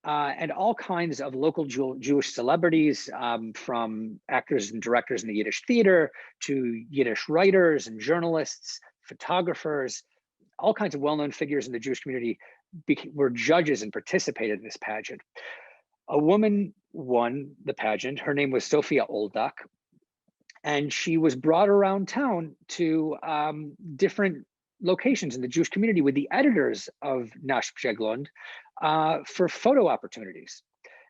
And all kinds of local Jewish celebrities, from actors and directors in the Yiddish theater to Yiddish writers and journalists, photographers, all kinds of well-known figures in the Jewish community were judges and participated in this pageant. A woman won the pageant. Her name was Sophia Oldak, and she was brought around town to different locations in the Jewish community with the editors of Nasz Przegląd for photo opportunities.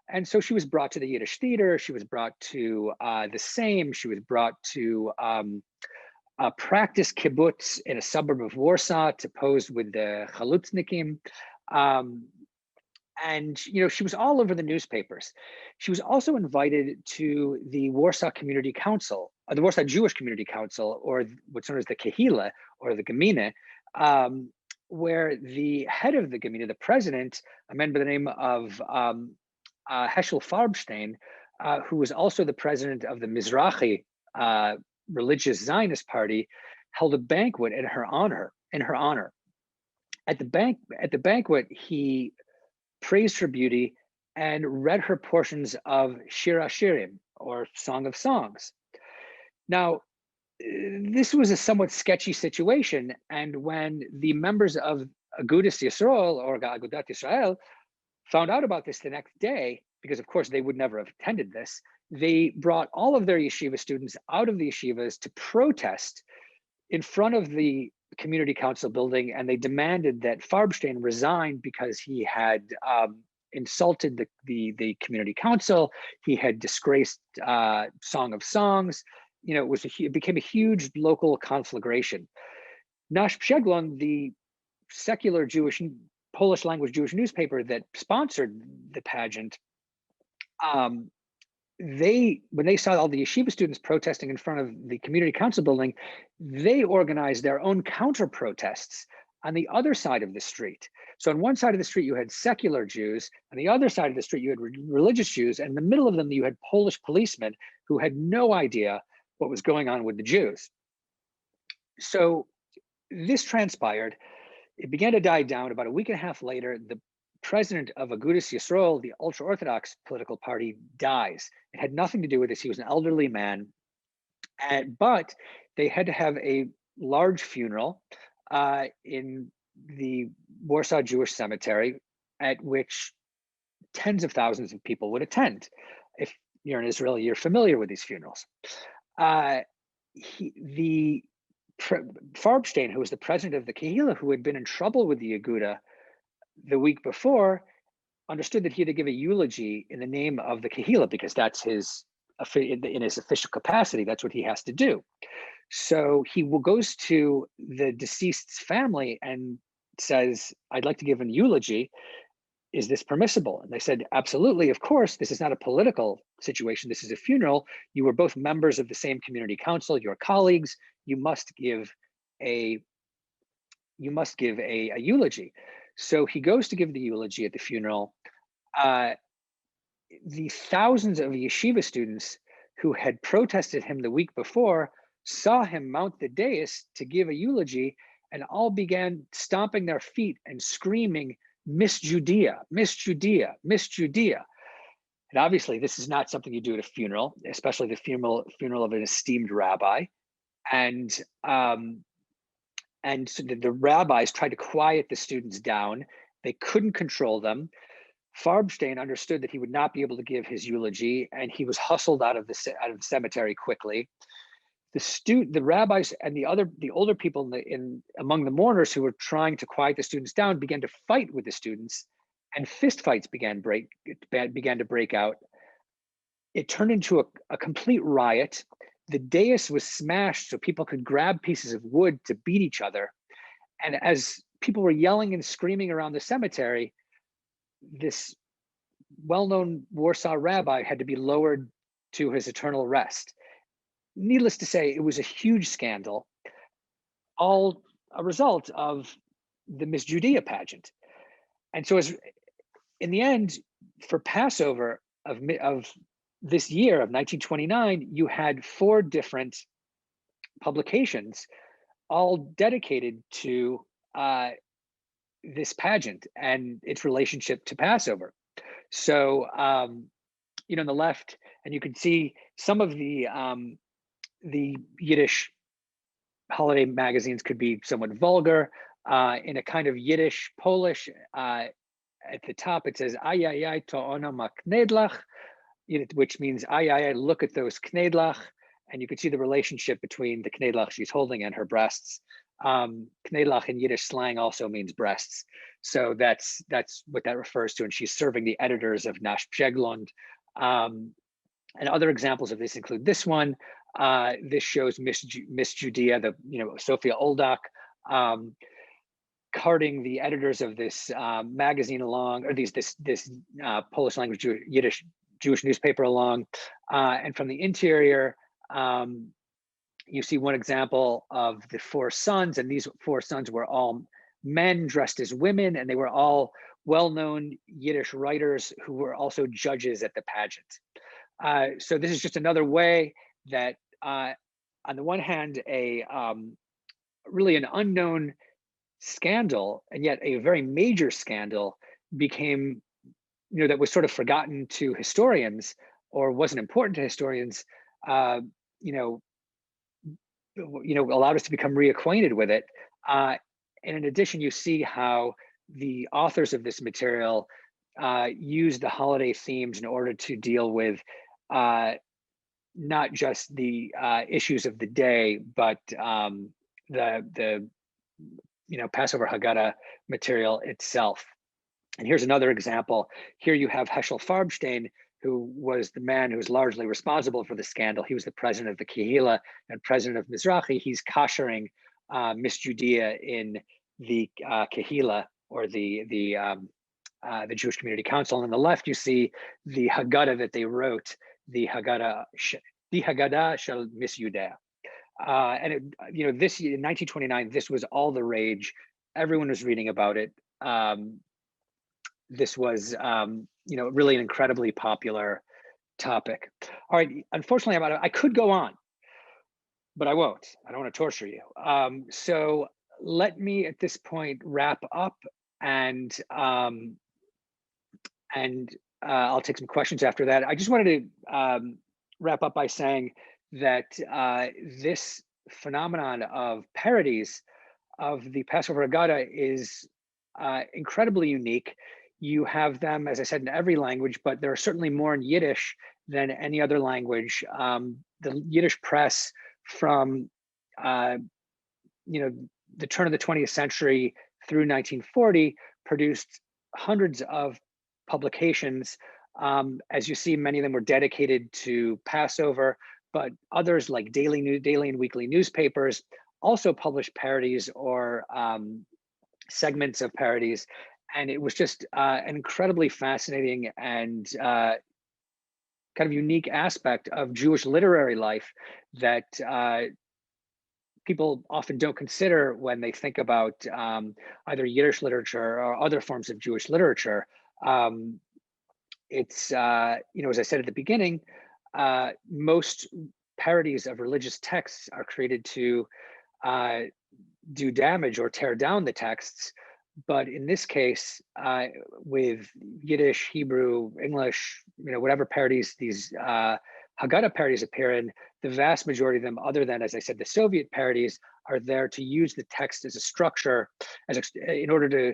And so she was brought to the Yiddish theater. She was brought to the Sejm. She was brought to practice kibbutz in a suburb of Warsaw to pose with the Chalutznikim. And she was all over the newspapers. She was also invited to the Warsaw Community Council, the Warsaw Jewish Community Council, or what's known as the Kehila or the Gemine, where the head of the Gemine, the president, a man by the name of Heschel Farbstein, who was also the president of the Mizrahi religious Zionist party, held a banquet in her honor. At the banquet, he praised her beauty and read her portions of Shir Hashirim, or Song of Songs. Now, this was a somewhat sketchy situation, and when the members of Agudas Yisrael, or Agudat Yisrael, found out about this the next day, because of course they would never have attended this, they brought all of their yeshiva students out of the yeshivas to protest in front of the community council building, and they demanded that Farbstein resign because he had insulted the community council. He had disgraced Song of Songs. It became a huge local conflagration. Nash Psheglon, the secular Jewish, Polish language Jewish newspaper that sponsored the pageant, when they saw all the yeshiva students protesting in front of the community council building, they organized their own counter protests on the other side of the street. So on one side of the street, you had secular Jews. On the other side of the street, you had religious Jews. And in the middle of them, you had Polish policemen who had no idea what was going on with the Jews. So this transpired. It began to die down. About a week and a half later, the president of Agudas Yisrael, the ultra-Orthodox political party, dies. It had nothing to do with this. He was an elderly man, but they had to have a large funeral in the Warsaw Jewish Cemetery, at which tens of thousands of people would attend. If you're in Israel, you're familiar with these funerals. Farbstein, who was the president of the Kehila, who had been in trouble with the Aguda the week before, understood that he had to give a eulogy in the name of the Kehila, because that's in his official capacity, that's what he has to do. So he goes to the deceased's family and says, "I'd like to give a eulogy. Is this permissible?" And they said, "Absolutely, of course. This is not a political situation. This is a funeral. You were both members of the same community council. You're colleagues. You must give a eulogy." So he goes to give the eulogy at the funeral. The thousands of yeshiva students who had protested him the week before saw him mount the dais to give a eulogy, and all began stomping their feet and screaming, "Miss Judea, Miss Judea, Miss Judea." And obviously this is not something you do at a funeral, especially the funeral of an esteemed rabbi. And so the rabbis tried to quiet the students down. They couldn't control them. Farbstein understood that he would not be able to give his eulogy, and he was hustled out of the cemetery quickly. The rabbis and the older people among the mourners who were trying to quiet the students down began to fight with the students, and fistfights began to break out. It turned into a complete riot. The dais was smashed so people could grab pieces of wood to beat each other. And as people were yelling and screaming around the cemetery, this well-known Warsaw rabbi had to be lowered to his eternal rest. Needless to say, it was a huge scandal, all a result of the Miss Judea pageant. And so in the end, for Passover of this year of 1929, you had 4 different publications, all dedicated to this pageant and its relationship to Passover. So, on the left, and you can see some of the Yiddish holiday magazines could be somewhat vulgar. In a kind of Yiddish Polish, at the top it says "Ay ay ay to ona ma knedlach," which means "Ay ay ay, look at those knedlach," and you can see the relationship between the knedlach she's holding and her breasts. Knedlach in Yiddish slang also means breasts, so that's what that refers to. And she's serving the editors of Nash Psheglund. And other examples of this include this one. This shows Miss Judea, the Sophia Oldak, carting the editors of this magazine along, or this Polish language Yiddish Jewish newspaper along, and from the interior. You see one example of the four sons, and these four sons were all men dressed as women, and they were all well-known Yiddish writers who were also judges at the pageant. So this is just another way that, on the one hand, really an unknown scandal, and yet a very major scandal became, that was sort of forgotten to historians or wasn't important to historians, allowed us to become reacquainted with it. And in addition, you see how the authors of this material use the holiday themes in order to deal with not just the issues of the day, but the Passover Haggadah material itself. And here's another example. Here you have Heschel Farbstein, who was the man who was largely responsible for the scandal. He was the president of the Kehila and president of Mizrahi. He's koshering Miss Judea in the Kehila, or the Jewish Community Council. And on the left, you see the Haggadah that they wrote, the Haggadah Shel Miss Judea. And this year in 1929, this was all the rage. Everyone was reading about it. This was, really an incredibly popular topic. All right, unfortunately, I could go on, but I won't. I don't want to torture you. So let me at this point wrap up, and I'll take some questions after that. I just wanted to wrap up by saying that this phenomenon of parodies of the Passover Haggadah is incredibly unique. You have them, as I said, in every language, but there are certainly more in Yiddish than any other language. The Yiddish press from the turn of the 20th century through 1940 produced hundreds of publications. As you see, many of them were dedicated to Passover, but others, like daily and weekly newspapers, also published parodies or segments of parodies. And it was just an incredibly fascinating and kind of unique aspect of Jewish literary life that people often don't consider when they think about either Yiddish literature or other forms of Jewish literature. It's, as I said at the beginning, most parodies of religious texts are created to do damage or tear down the texts. But in this case, with Yiddish, Hebrew, English, whatever parodies these Haggadah parodies appear in, the vast majority of them, other than, as I said, the Soviet parodies, are there to use the text as a structure, in order to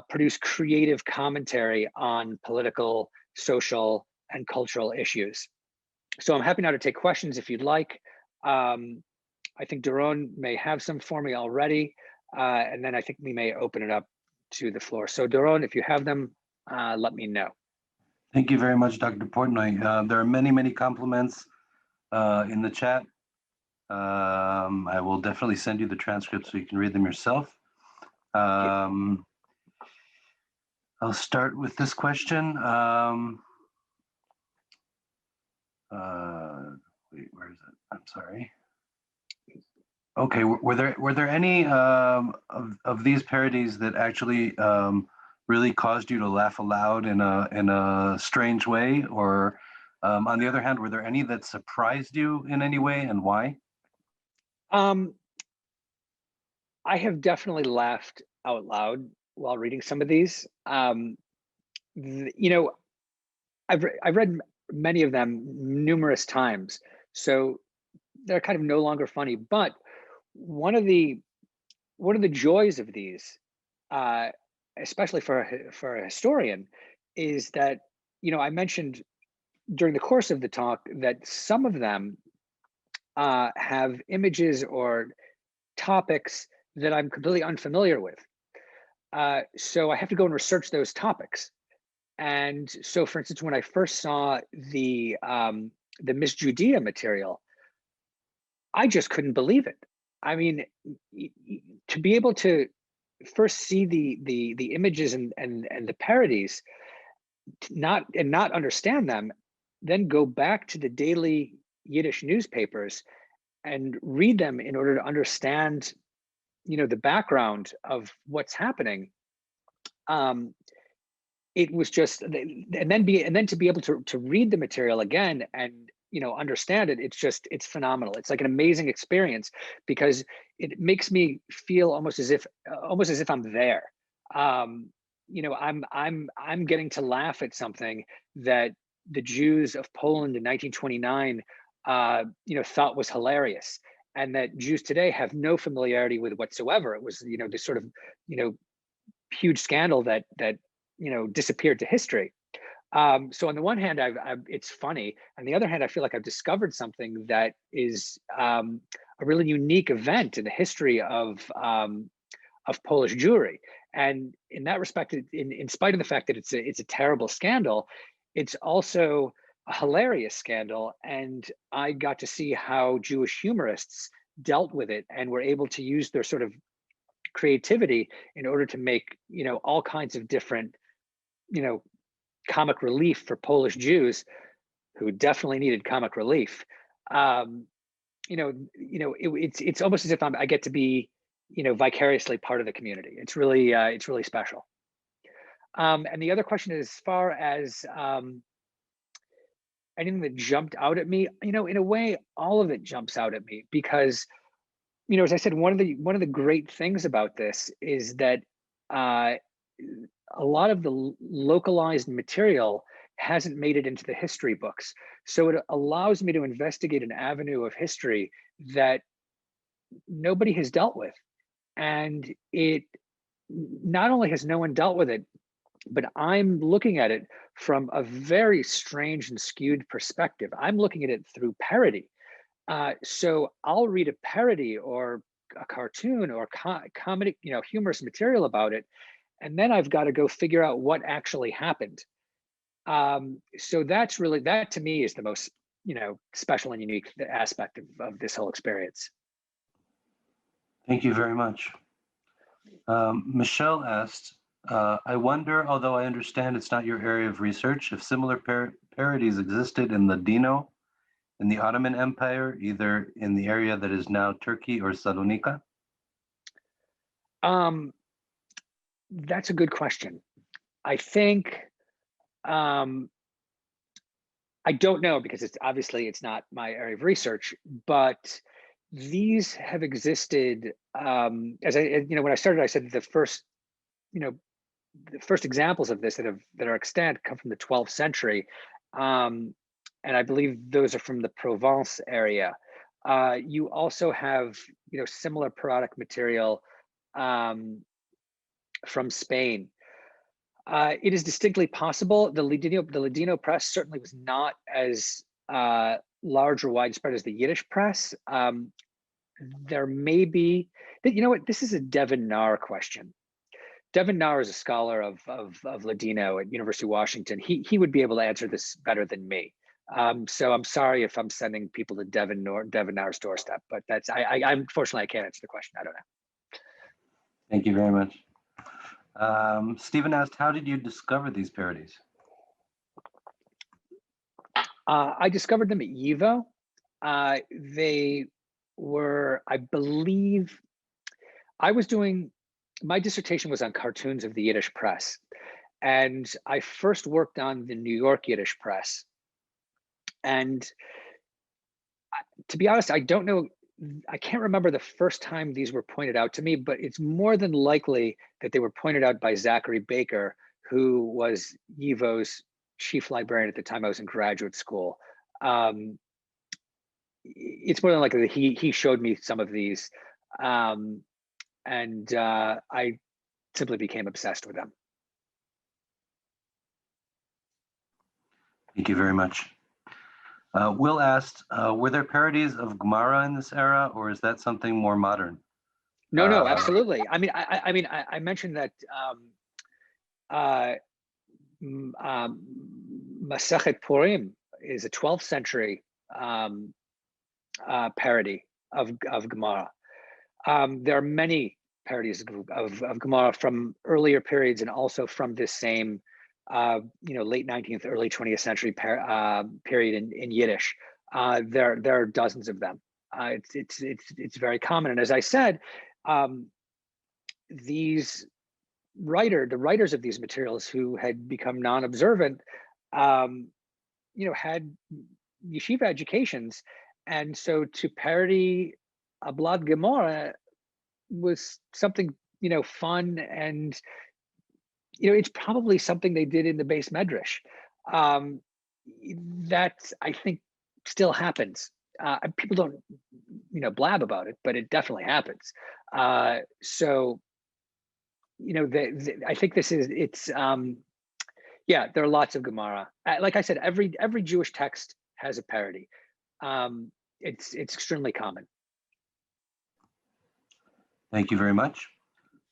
produce creative commentary on political, social, and cultural issues. So I'm happy now to take questions if you'd like. I think Doron may have some for me already. And then I think we may open it up to the floor. So Doron, if you have them, let me know. Thank you very much, Dr. Portnoy. There are many, many compliments in the chat. I will definitely send you the transcripts so you can read them yourself. I'll start with this question. Wait, where is it? I'm sorry. Okay, were there any of these parodies that actually really caused you to laugh aloud in a strange way, or on the other hand, were there any that surprised you in any way, and why? I have definitely laughed out loud while reading some of these. I've read many of them numerous times, so they're kind of no longer funny. But one of the joys of these, especially for a historian, is that I mentioned during the course of the talk that some of them have images or topics that I'm completely unfamiliar with. So I have to go and research those topics. And so, for instance, when I first saw the Miss Judea material, I just couldn't believe it. I mean, to be able to first see the images and the parodies, not understand them, then go back to the daily Yiddish newspapers and read them in order to understand, the background of what's happening. Um, it was just, and then to be able to read the material again and understand it, it's phenomenal. It's like an amazing experience because it makes me feel almost as if I'm there. I'm getting to laugh at something that the Jews of Poland in 1929 thought was hilarious, and that Jews today have no familiarity with whatsoever. It was this sort of huge scandal that disappeared to history. So on the one hand, it's funny. On the other hand, I feel like I've discovered something that is a really unique event in the history of Polish Jewry. And in that respect, in spite of the fact that it's a terrible scandal, it's also a hilarious scandal. And I got to see how Jewish humorists dealt with it and were able to use their sort of creativity in order to make all kinds of different comic relief for Polish Jews who definitely needed comic relief. It's almost as if I get to be vicariously part of the community. It's really special. And the other question is, as far as anything that jumped out at me, in a way, all of it jumps out at me because as I said, one of the great things about this is that a lot of the localized material hasn't made it into the history books. So it allows me to investigate an avenue of history that nobody has dealt with. And it not only has no one dealt with it, but I'm looking at it from a very strange and skewed perspective. I'm looking at it through parody. So I'll read a parody or a cartoon or comedy, humorous material about it, and then I've got to go figure out what actually happened. So that to me is the most, special and unique aspect of this whole experience. Thank you very much. Michelle asked, I wonder, although I understand it's not your area of research, if similar parodies existed in Ladino in the Ottoman Empire, either in the area that is now Turkey or Salonika? That's a good question. I think, I don't know because it's not my area of research, but these have existed. When I started, I said the first examples of this that are extant come from the 12th century. And I believe those are from the Provence area. You also have, similar product material from Spain. It is distinctly possible. The Ladino press certainly was not as large or widespread as the Yiddish press. There may be, this is a Devin Nahr question. Devin Nahr is a scholar of Ladino at University of Washington. He would be able to answer this better than me. So I'm sorry if I'm sending people to Devin Nahr's doorstep, but unfortunately I can't answer the question. I don't know. Thank you very much. Stephen asked, how did you discover these parodies? I discovered them at YIVO. They were, I believe, my dissertation was on cartoons of the Yiddish press. And I first worked on the New York Yiddish press. And to be honest, I don't know, I can't remember the first time these were pointed out to me, but it's more than likely that they were pointed out by Zachary Baker, who was YIVO's chief librarian at the time I was in graduate school. It's more than likely that he showed me some of these, and I simply became obsessed with them. Thank you very much. Will asked, were there parodies of Gemara in this era, or is that something more modern? No, absolutely. I mean, I mentioned that Masechet Purim is a 12th century parody of Gemara. There are many parodies of Gemara from earlier periods and also from this same, late 19th, early 20th century period in Yiddish. There are dozens of them. It's very common, and as I said, the writers of these materials who had become non-observant, had yeshiva educations, and so to parody a blood Gemara was something fun, and it's probably something they did in the base medrash. That I think still happens. People don't blab about it, but it definitely happens. So I think there are lots of Gemara. Like I said, every Jewish text has a parody. It's extremely common. Thank you very much.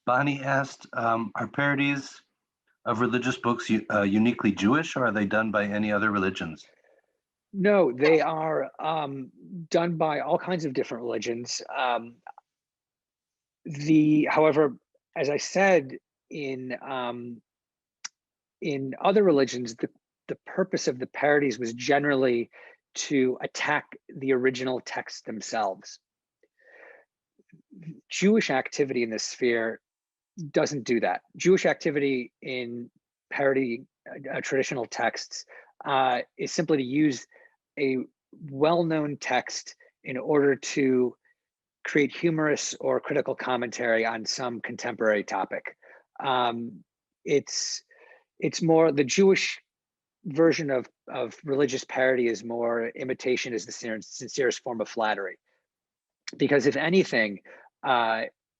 Bonnie asked, are parodies of religious books uniquely Jewish, or are they done by any other religions? No, they are done by all kinds of different religions. However, as I said, in other religions, the purpose of the parodies was generally to attack the original texts themselves. Jewish activity in this sphere doesn't do that. Jewish activity in parodying traditional texts is simply to use a well-known text in order to create humorous or critical commentary on some contemporary topic. It's more the Jewish version of religious parody is more imitation is the sincerest form of flattery. Because if anything,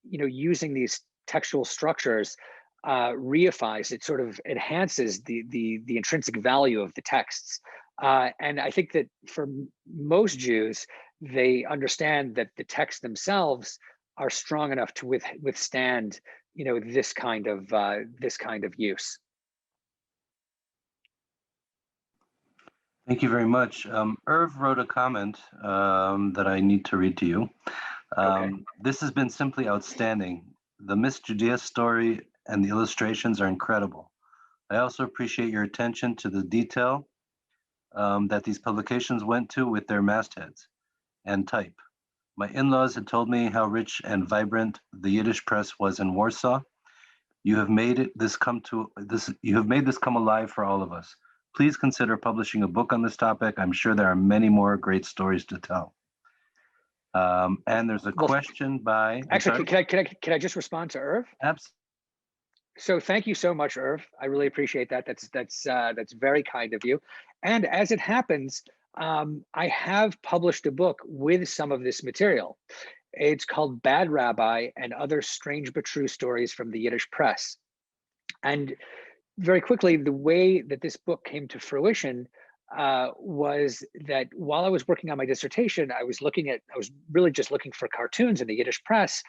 using these textual structures reifies, it sort of enhances the intrinsic value of the texts. And I think that for most Jews, they understand that the texts themselves are strong enough to withstand, this kind of use. Thank you very much. Irv wrote a comment that I need to read to you. Okay. This has been simply outstanding. The Miss Judea story and the illustrations are incredible. I also appreciate your attention to the detail that these publications went to with their mastheads and type. My in-laws had told me how rich and vibrant the Yiddish press was in Warsaw. You have made this come alive for all of us. Please consider publishing a book on this topic. I'm sure there are many more great stories to tell. And there's a question by. Actually, can I just respond to Irv? Absolutely. So thank you so much, Irv. I really appreciate that. That's very kind of you. And as it happens, I have published a book with some of this material. It's called Bad Rabbi and Other Strange But True Stories from the Yiddish Press. And very quickly, the way that this book came to fruition was that while I was working on my dissertation, I was really just looking for cartoons in the Yiddish press.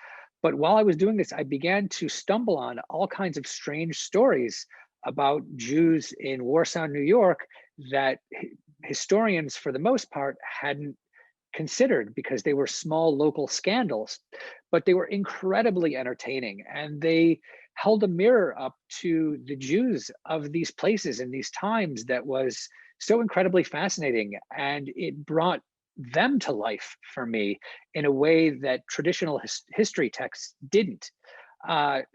But while I was doing this, I began to stumble on all kinds of strange stories about Jews in Warsaw, New York, that historians, for the most part, hadn't considered because they were small local scandals, but they were incredibly entertaining, and they held a mirror up to the Jews of these places in these times that was so incredibly fascinating, and it brought them to life for me in a way that traditional history texts didn't.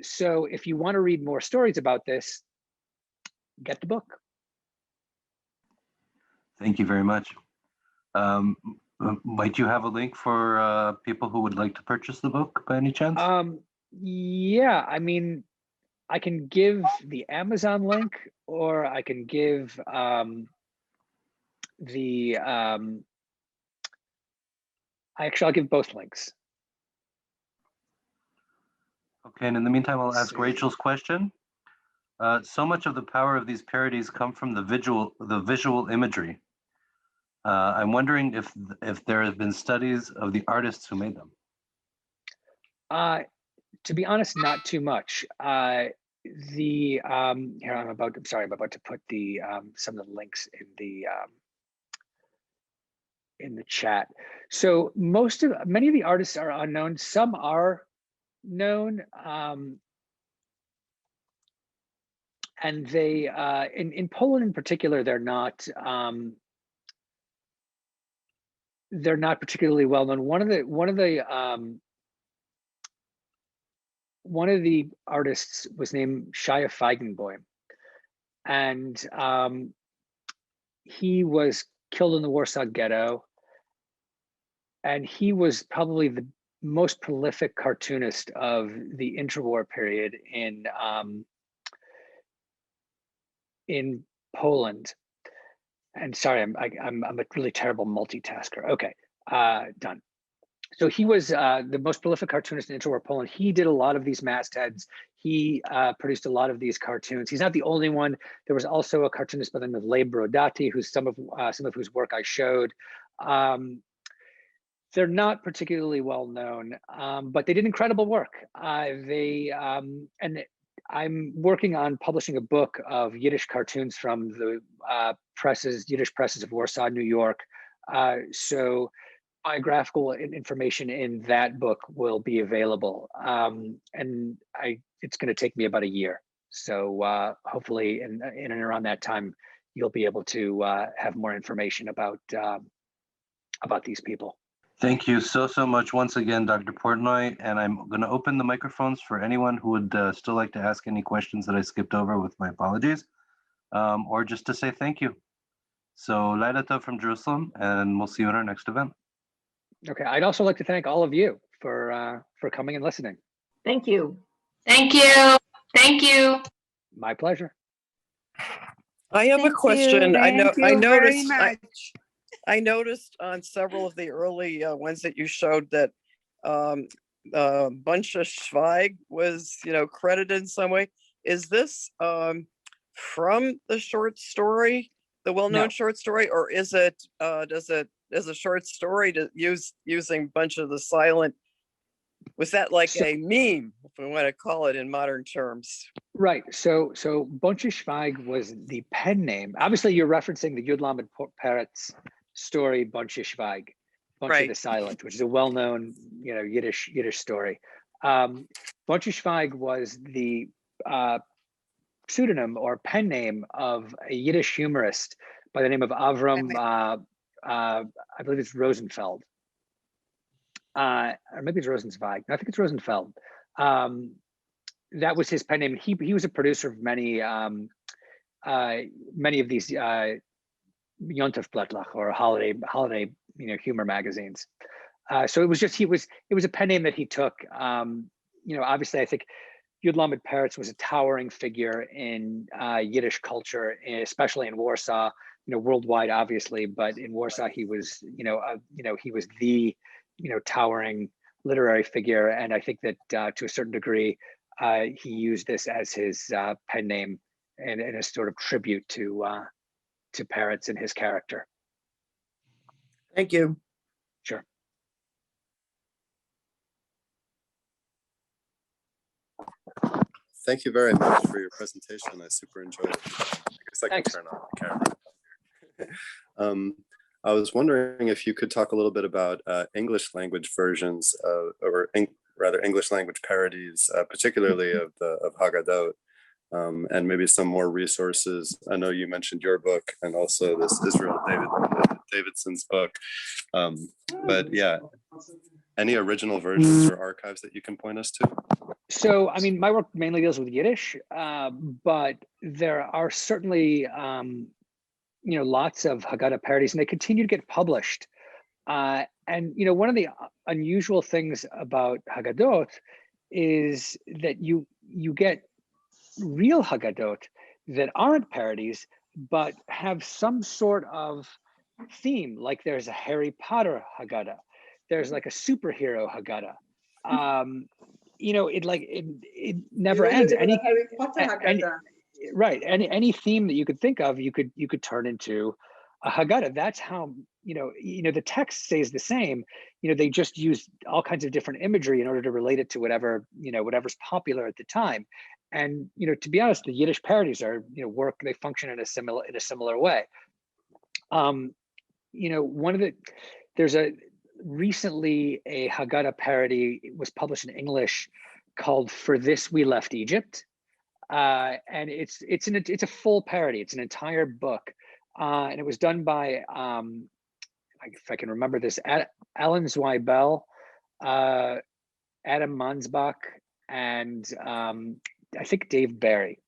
So if you want to read more stories about this, get the book. Thank you very much. Might you have a link for people who would like to purchase the book by any chance? Yeah, I mean, I can give the Amazon link, or I can give I'll give both links. Okay, and in the meantime, I'll ask Rachel's question. So much of the power of these parodies come from the visual imagery. I'm wondering if there have been studies of the artists who made them. To be honest, not too much. I'm about to put some of the links in the chat. So many of the artists are unknown. Some are known, and they in Poland in particular, they're not particularly well known. One of the artists was named Shaya Feigenboi, and he was killed in the Warsaw Ghetto, and he was probably the most prolific cartoonist of the interwar period in Poland. And sorry, I'm a really terrible multitasker. Okay, done. So he was the most prolific cartoonist in interwar Poland. He did a lot of these mastheads. He produced a lot of these cartoons. He's not the only one. There was also a cartoonist by the name of Leib Brodati, who's some of whose work I showed. They're not particularly well known, but they did incredible work. And I'm working on publishing a book of Yiddish cartoons from the Yiddish presses of Warsaw, New York. So biographical information in that book will be available. And it's going to take me about a year. So hopefully in and around that time, you'll be able to have more information about these people. Thank you so much once again, Dr. Portnoy. And I'm going to open the microphones for anyone who would still like to ask any questions that I skipped over, with my apologies, or just to say thank you. So Laila Tov from Jerusalem, and we'll see you at our next event. Okay, I'd also like to thank all of you for coming and listening. Thank you. Thank you. Thank you. My pleasure. I have a question. Thank you I noticed on several of the early ones that you showed that Bunch of Schweig was, credited in some way. Is this from the short story, the well-known short story, or is it as a short story using Bunch of the Silent? Was that like a meme, if we want to call it in modern terms? Right. So Bunch of Schweig was the pen name. Obviously, you're referencing the Yud Lamed Peretz story, Bunch of Schweig, Bunch of the Silent, which is a well-known, Yiddish story. Bunch of Schweig was the pseudonym or pen name of a Yiddish humorist by the name of Avram. I believe it's Rosenfeld. Or maybe it's Rosenzweig. No, I think it's Rosenfeld. That was his pen name. He was a producer of many of these Yontef Blättlach, or holiday humor magazines. So it was a pen name that he took. Obviously, I think Yud Lamed Peretz was a towering figure in Yiddish culture, especially in Warsaw. Worldwide, obviously, but in Warsaw, he was he was the towering literary figure, and I think that to a certain degree, he used this as his pen name and a sort of tribute to Peretz and his character. Thank you. Sure. Thank you very much for your presentation. I super enjoyed it. I guess I can turn on the camera. I was wondering if you could talk a little bit about English language versions rather English language parodies, particularly of Haggadot, and maybe some more resources. I know you mentioned your book and also this Israel Davidson's book, but yeah, any original versions or archives that you can point us to? So, I mean, my work mainly deals with Yiddish, but there are certainly lots of Haggadah parodies, and they continue to get published. And one of the unusual things about Haggadot is that you get real Haggadot that aren't parodies, but have some sort of theme. Like there's a Harry Potter Haggadah, there's like a superhero Haggadah. It never ends. Any theme that you could think of, you could turn into a Haggadah. That's how the text stays the same. They just use all kinds of different imagery in order to relate it to whatever's popular at the time. And to be honest, the Yiddish parodies are they function in a similar way. recently a Haggadah parody was published in English called "For This We Left Egypt," and it's a full parody. It's an entire book, and it was done by if I can remember this, Alan Zweibel, Adam Mansbach, and I think Dave Barry.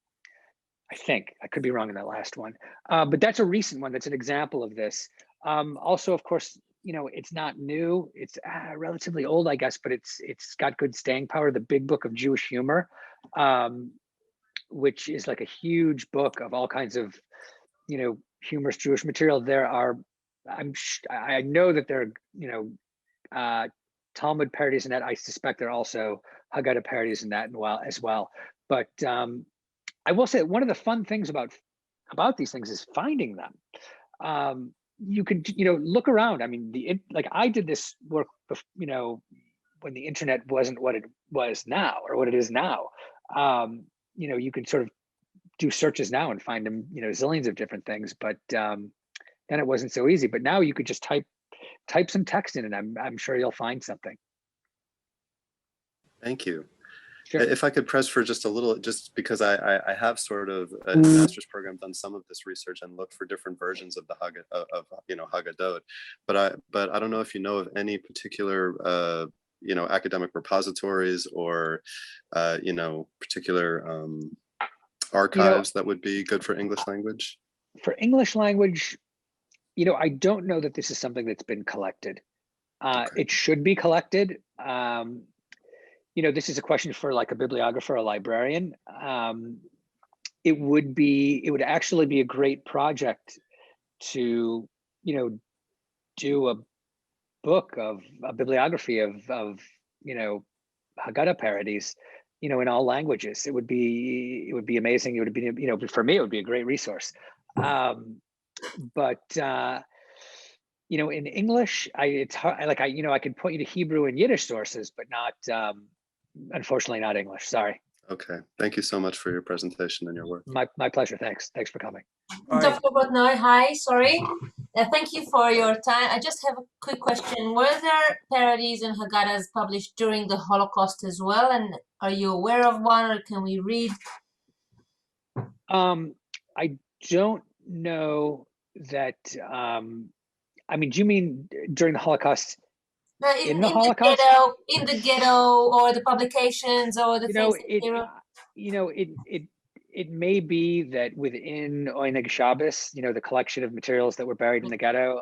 I could be wrong in that last one, but that's a recent one. That's an example of this. Also, of course, it's not new. It's relatively old, I guess, but it's got good staying power. The Big Book of Jewish Humor, which is like a huge book of all kinds of, humorous Jewish material. There are, I know that there are, Talmud parodies in that. I suspect there are also Haggadah parodies in that as well. But I will say that one of the fun things about these things is finding them. You can, look around. I mean, like I did this work, when the internet wasn't what it was now or what it is now. You can sort of do searches now and find them, zillions of different things. But then it wasn't so easy. But now you could just type some text in, and I'm sure you'll find something. Thank you. Sure. If I could press for just a little, just because I have sort of in the master's program done some of this research and looked for different versions of the Haggadah, but I don't know if you know of any particular academic repositories or particular archives that would be good for English language. For English language, I don't know that this is something that's been collected. Okay. It should be collected. This is a question for like a bibliographer, a librarian. It would actually be a great project to, do a book of a bibliography of Haggadah parodies, in all languages. It would be amazing. It would be, for me, it would be a great resource. But in English, it's hard. Like I could point you to Hebrew and Yiddish sources, but not. Unfortunately, not English. Sorry. Okay. Thank you so much for your presentation and your work. My pleasure. Thanks for coming. Dr. Portnoy, hi. Sorry. Thank you for your time. I just have a quick question. Were there parodies and Haggadahs published during the Holocaust as well? And are you aware of one, or can we read? I don't know that. Do you mean during the Holocaust? In the Holocaust, in the ghetto, or the publications, or the things. It may be that within Oineg Shabbos, the collection of materials that were buried in the ghetto,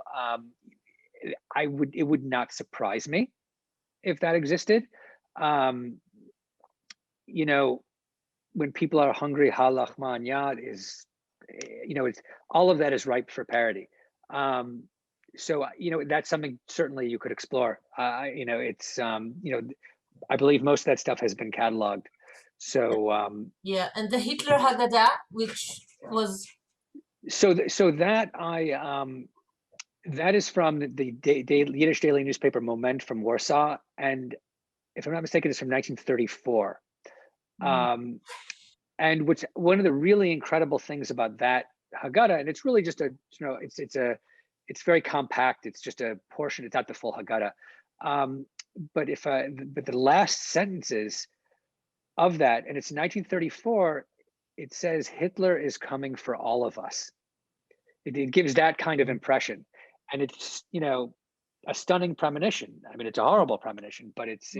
it would not surprise me if that existed. When people are hungry, halachman yad is, it's all of that is ripe for parody. So, that's something certainly you could explore. It's, I believe most of that stuff has been cataloged. So, yeah. And the Hitler Haggadah, which was. So that that is from the Yiddish daily newspaper Moment from Warsaw. And if I'm not mistaken, it's from 1934. Mm-hmm. And what's one of the really incredible things about that Haggadah, and it's really just it's very compact. It's just a portion. It's not the full Haggadah. But the last sentences of that, and it's 1934, it says Hitler is coming for all of us. It gives that kind of impression, and it's a stunning premonition. I mean, it's a horrible premonition, but it's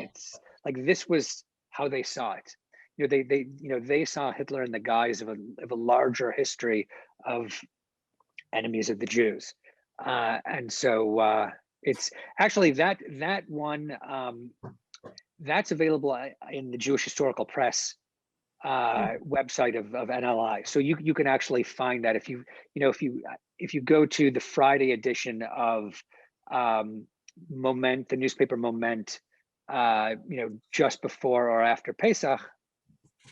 like this was how they saw it. They saw Hitler in the guise of a larger history of enemies of the Jews. And so it's actually that one that's available in the Jewish Historical Press website of NLI. So you can actually find that if you go to the Friday edition of Moment, the newspaper Moment, just before or after Pesach,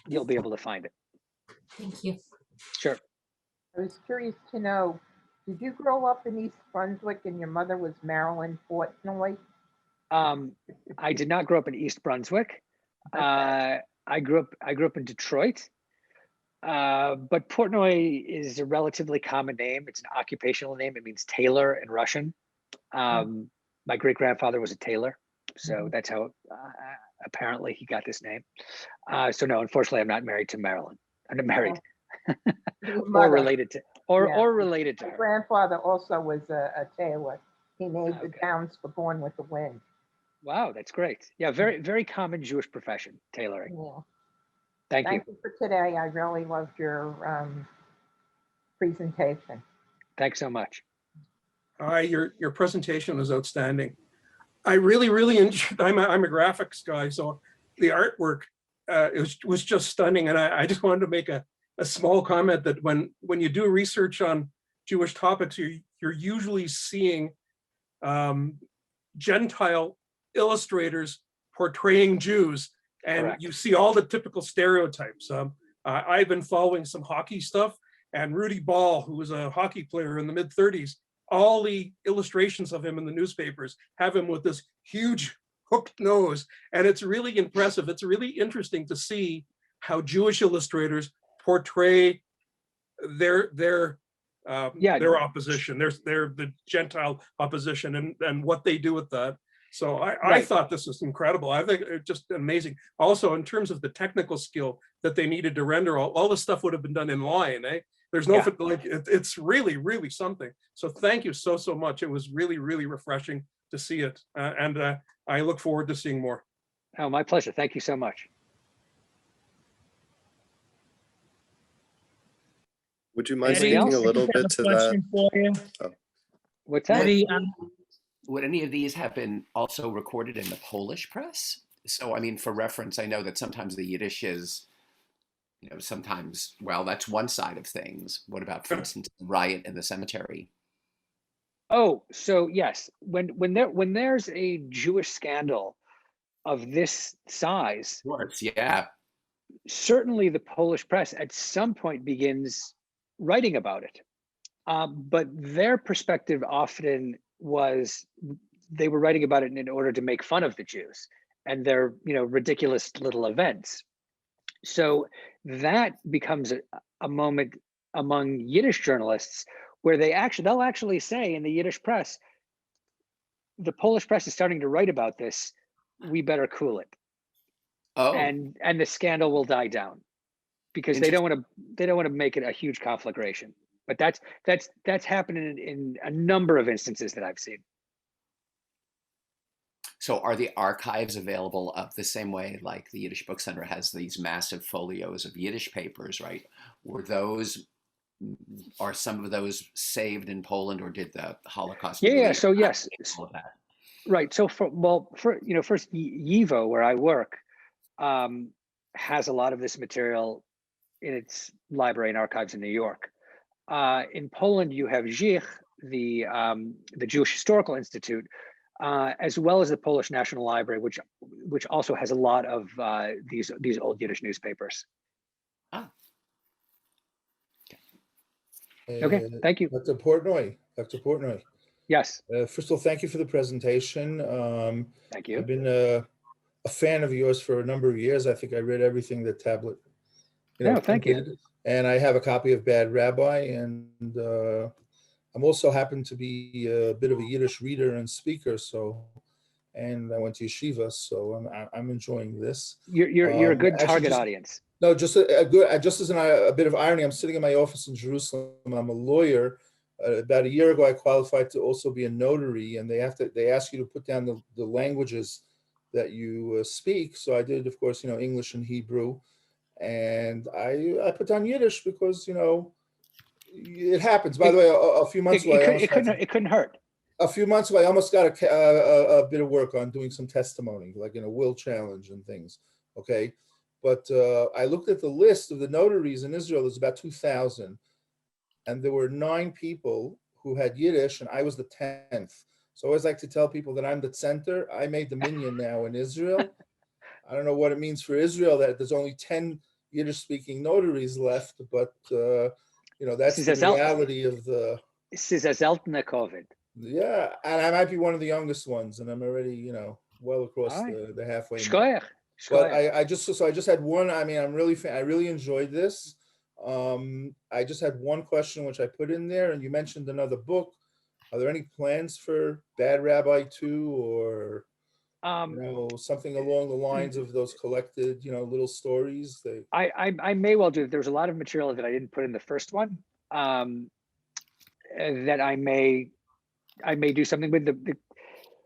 you'll be able to find it. Thank you. Sure. I was curious to know, did you grow up in East Brunswick and your mother was Marilyn Portnoy? I did not grow up in East Brunswick. Okay. I grew up in Detroit. But Portnoy is a relatively common name. It's an occupational name. It means tailor in Russian. My great-grandfather was a tailor, so that's how apparently he got this name. So no, unfortunately, I'm not married to Marilyn. I'm not married or related to, or related to My her. grandfather also was a tailor. He made the gowns for Born with the Wind. Wow, that's great. Yeah, very, very common Jewish profession, tailoring. Yeah. Thank you. Thank you for today. I really loved your presentation. Thanks so much. Hi, your presentation was outstanding. I really enjoyed. I'm a graphics guy, so the artwork was just stunning. And I just wanted to make a small comment that when you do research on Jewish topics, you're usually seeing Gentile illustrators portraying Jews, and Correct. you see all the typical stereotypes. I've been following some hockey stuff, and Rudy Ball, who was a hockey player in the mid-30s, all the illustrations of him in the newspapers have him with this huge hooked nose, and it's really impressive. It's really interesting to see how Jewish illustrators portray their opposition, their the Gentile opposition, and what they do with that. So I thought this was incredible. I think it's just amazing. Also, in terms of the technical skill that they needed to render, all this stuff would have been done in line, eh? There's no, like, it's really something. So thank you so much. It was really refreshing to see it. And I look forward to seeing more. Oh, my pleasure. Thank you so much. Would you mind Anybody speaking else? a little bit to that? For you. Oh. What's that? Eddie, Would any of these have been also recorded in the Polish press? So, I mean, for reference, I know that sometimes the Yiddish is, you know, sometimes, well, that's one side of things. What about, for instance, the riot in the cemetery? Oh, so yes, when there's a Jewish scandal of this size, Of course, yeah. certainly the Polish press at some point begins writing about it. But their perspective often was they were writing about it in order to make fun of the Jews and their, you know, ridiculous little events. So that becomes a moment among Yiddish journalists where they'll actually say in the Yiddish press, the Polish press is starting to write about this, we better cool it. Oh. And the scandal will die down because they don't want to make it a huge conflagration. But that's happening in a number of instances that I've seen. So are the archives available up the same way like the Yiddish Book Center has these massive folios of Yiddish papers, right? Are some of those saved in Poland, or did the Holocaust? Yeah, so yes. All of that? Right. So first YIVO, where I work, has a lot of this material in its library and archives in New York. In Poland, you have YIVO, the Jewish Historical Institute, as well as the Polish National Library, which also has a lot of these old Yiddish newspapers. Ah. Okay, thank you. Dr. Portnoy. Yes. First of all, thank you for the presentation. Thank you. I've been a fan of yours for a number of years. I think I read everything that Tablet. Thank you. And I have a copy of Bad Rabbi, and I'm also happen to be a bit of a Yiddish reader and speaker. And I went to yeshiva, so I'm enjoying this. You're a good target audience. No, just as a bit of irony, I'm sitting in my office in Jerusalem. I'm a lawyer. About a year ago, I qualified to also be a notary, and they ask you to put down the languages that you speak. So I did, of course, English and Hebrew, and I put down Yiddish because it happens. By the way, a few months ago, it couldn't hurt. A few months ago, I almost got a bit of work on doing some testimony, like in a will challenge and things. Okay. But I looked at the list of the notaries in Israel. There's about 2,000, and there were 9 people who had Yiddish, and I was the 10th. So I always like to tell people that I'm the center. I made the minyan now in Israel. I don't know what it means for Israel that there's only 10 Yiddish-speaking notaries left, but that's the reality of the. This is a seltene COVID. Yeah, and I might be one of the youngest ones, and I'm already well across the halfway mark. But I just had one. I mean, I really enjoyed this. I just had one question which I put in there, and you mentioned another book. Are there any plans for Bad Rabbi 2, or something along the lines of those collected, little stories? I may well do. There's a lot of material that I didn't put in the first one, that I may do something with.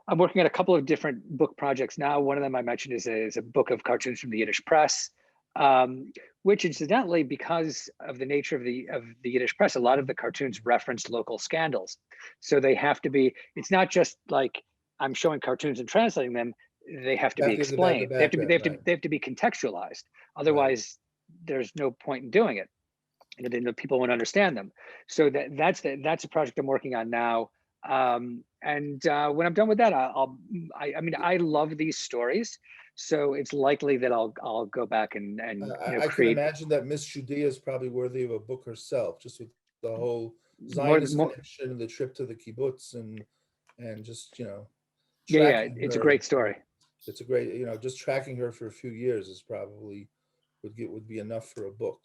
I'm working on a couple of different book projects now. One of them I mentioned is a book of cartoons from the Yiddish press, which incidentally, because of the nature of the Yiddish press, a lot of the cartoons reference local scandals. So they have to be, it's not just like I'm showing cartoons and translating them, they have to be explained. They have to be contextualized. Otherwise, there's no point in doing it. And then the people won't understand them. So that's a project I'm working on now. And when I'm done with that, I mean, I love these stories, so it's likely that I'll go back and I can imagine that Miss Judea is probably worthy of a book herself, just with the whole Zionist connection and the trip to the kibbutz and just it's a great story. It's a great, just tracking her for a few years is probably would be enough for a book.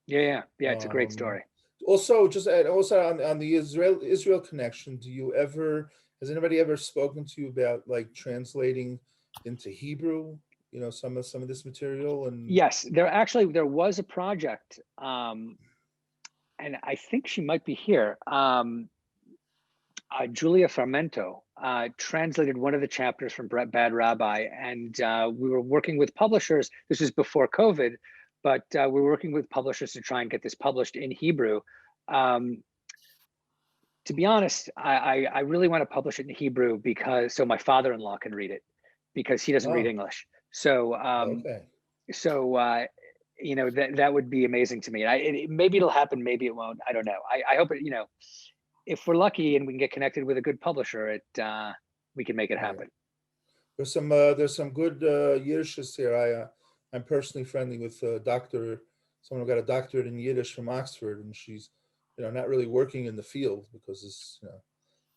Yeah, it's a great story. Also, on the Israel connection, has anybody ever spoken to you about like translating into Hebrew, some of this material? And yes, there was a project, and I think she might be here. Julia Fermento translated one of the chapters from Bad Rabbi, and we were working with publishers. This was before COVID, but we were working with publishers to try and get this published in Hebrew. To be honest, I really want to publish it in Hebrew so my father-in-law can read it, because he doesn't read English. So that would be amazing to me. Maybe it'll happen, maybe it won't. I don't know. I hope it. If we're lucky and we can get connected with a good publisher, we can make it happen. There's some good Yiddishists here. I'm personally friendly with someone who got a doctorate in Yiddish from Oxford, and she's not really working in the field because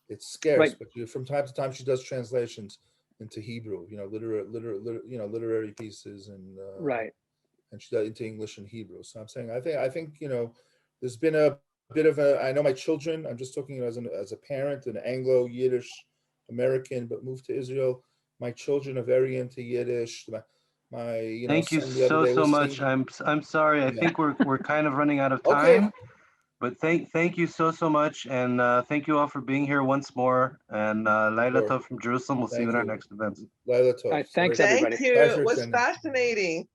it's scarce. Right. But from time to time she does translations into Hebrew, literary pieces, and right. And she does into English and Hebrew. So I'm saying I think there's been a bit of I know my children. I'm just talking as a parent, an Anglo Yiddish American, but moved to Israel. My children are very into Yiddish. Thank you so much. I'm sorry. I think we're kind of running out of time. Okay. But thank you so much, and thank you all for being here once more. And Laila Tov from Jerusalem. We'll see you in our next event. Laila Tov. Thanks, everybody. Thank you. It was fascinating.